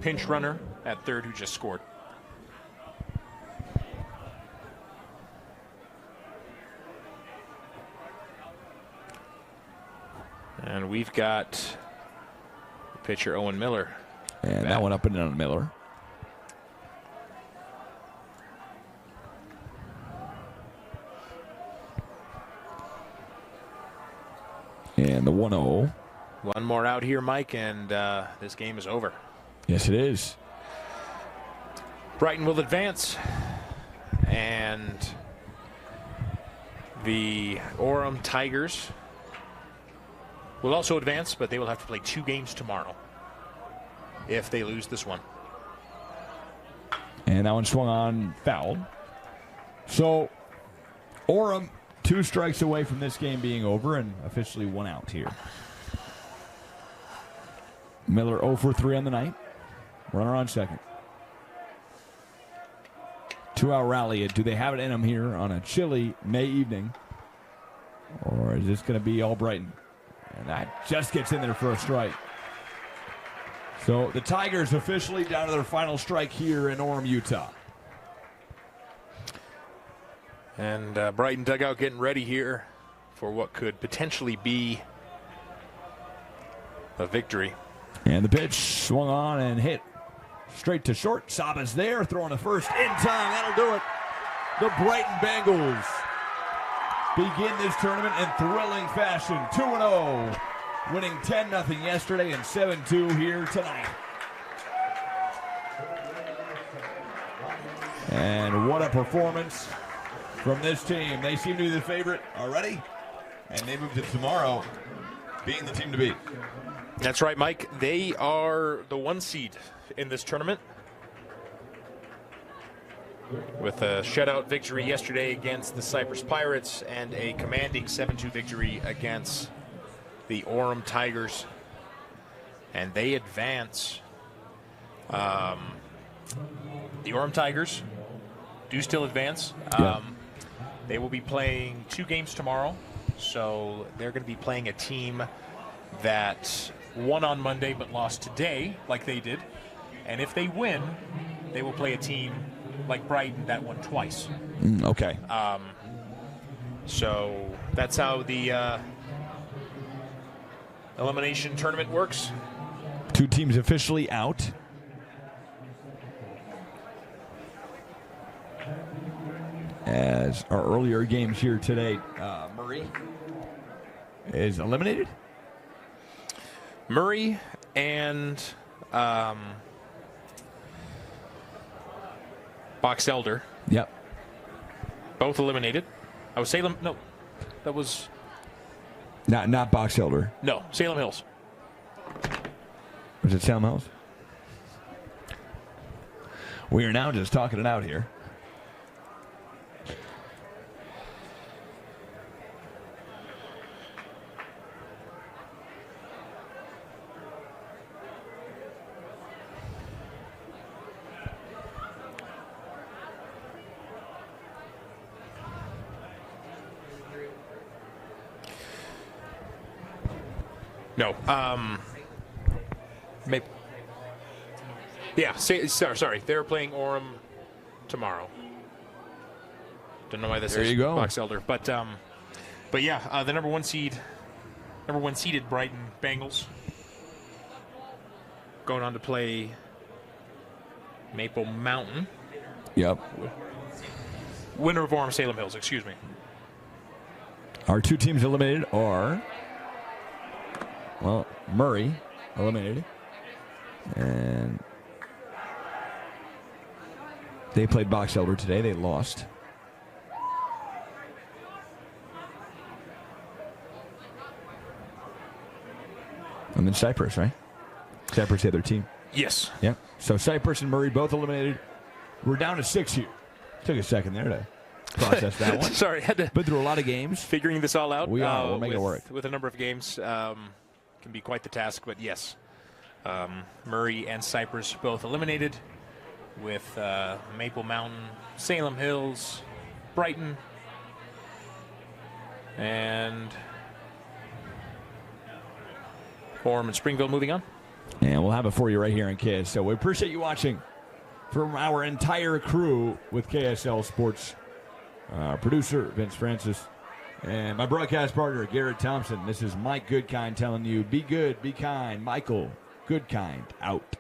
pinch runner at third, who just scored. And we've got pitcher Owen Miller. And that one up and in on Miller. And the 1-0. One more out here, Mike, and this game is over. Yes, it is. Brighton will advance, and the Orem Tigers will also advance, but they will have to play 2 games tomorrow if they lose this one. And that one swung on, foul. So, Orem, 2 strikes away from this game being over and officially 1 out here. Miller 0 for 3 on the night. Runner on second. 2-out rally. Do they have it in them here on a chilly May evening? Or is this going to be all Brighton? And that just gets in there for a strike. So the Tigers officially down to their final strike here in Orem, Utah. And Brighton dugout getting ready here for what could potentially be a victory. And the pitch swung on and hit straight to short. Saba's there, throwing to first in time. That'll do it. The Brighton Bengals begin this tournament in thrilling fashion. 2-0, winning 10-0 yesterday and 7-2 here tonight. And what a performance from this team. They seem to be the favorite already, and they move to tomorrow being the team to beat. That's right, Mike. They are the 1 seed in this tournament, with a shutout victory yesterday against the Cyprus Pirates and a commanding 7-2 victory against the Orem Tigers. And they advance. The Orem Tigers do still advance. They will be playing 2 games tomorrow, so they're going to be playing a team that won on Monday but lost today, like they did. And if they win, they will play a team like Brighton that won twice. Okay. So that's how the elimination tournament works. 2 teams officially out. As our earlier games here today, Murray is eliminated. Murray and Box Elder. Yep. Both eliminated. Oh, Salem. No, that was. Not Box Elder. No, Salem Hills. Was it Salem Hills? We are now just talking it out here. No. Maybe. Yeah. Sorry. They're playing Orem tomorrow. Don't know why this is Box Elder, but yeah, the number one seeded Brighton Bengals going on to play Maple Mountain. Yep. Winner of Orem Salem Hills. Excuse me. Our two teams eliminated are. Well, Murray eliminated, and they played Box Elder today. They lost. And then Cypress, right? Cypress, the other team. Yes. Yep. So Cypress and Murray both eliminated. We're down to 6 here. Took a second there to process that one. Sorry, had to. Been through a lot of games. Figuring this all out. We are. We're making it work. With a number of games. Can be quite the task, but yes. Murray and Cypress both eliminated with Maple Mountain, Salem Hills, Brighton, and Orem and Springville moving on. And we'll have it for you right here in KSL. So we appreciate you watching from our entire crew with KSL Sports. Producer, Vince Francis. And my broadcast partner, Garrett Thompson. This is Mike Goodkind telling you, be good, be kind. Michael Goodkind out.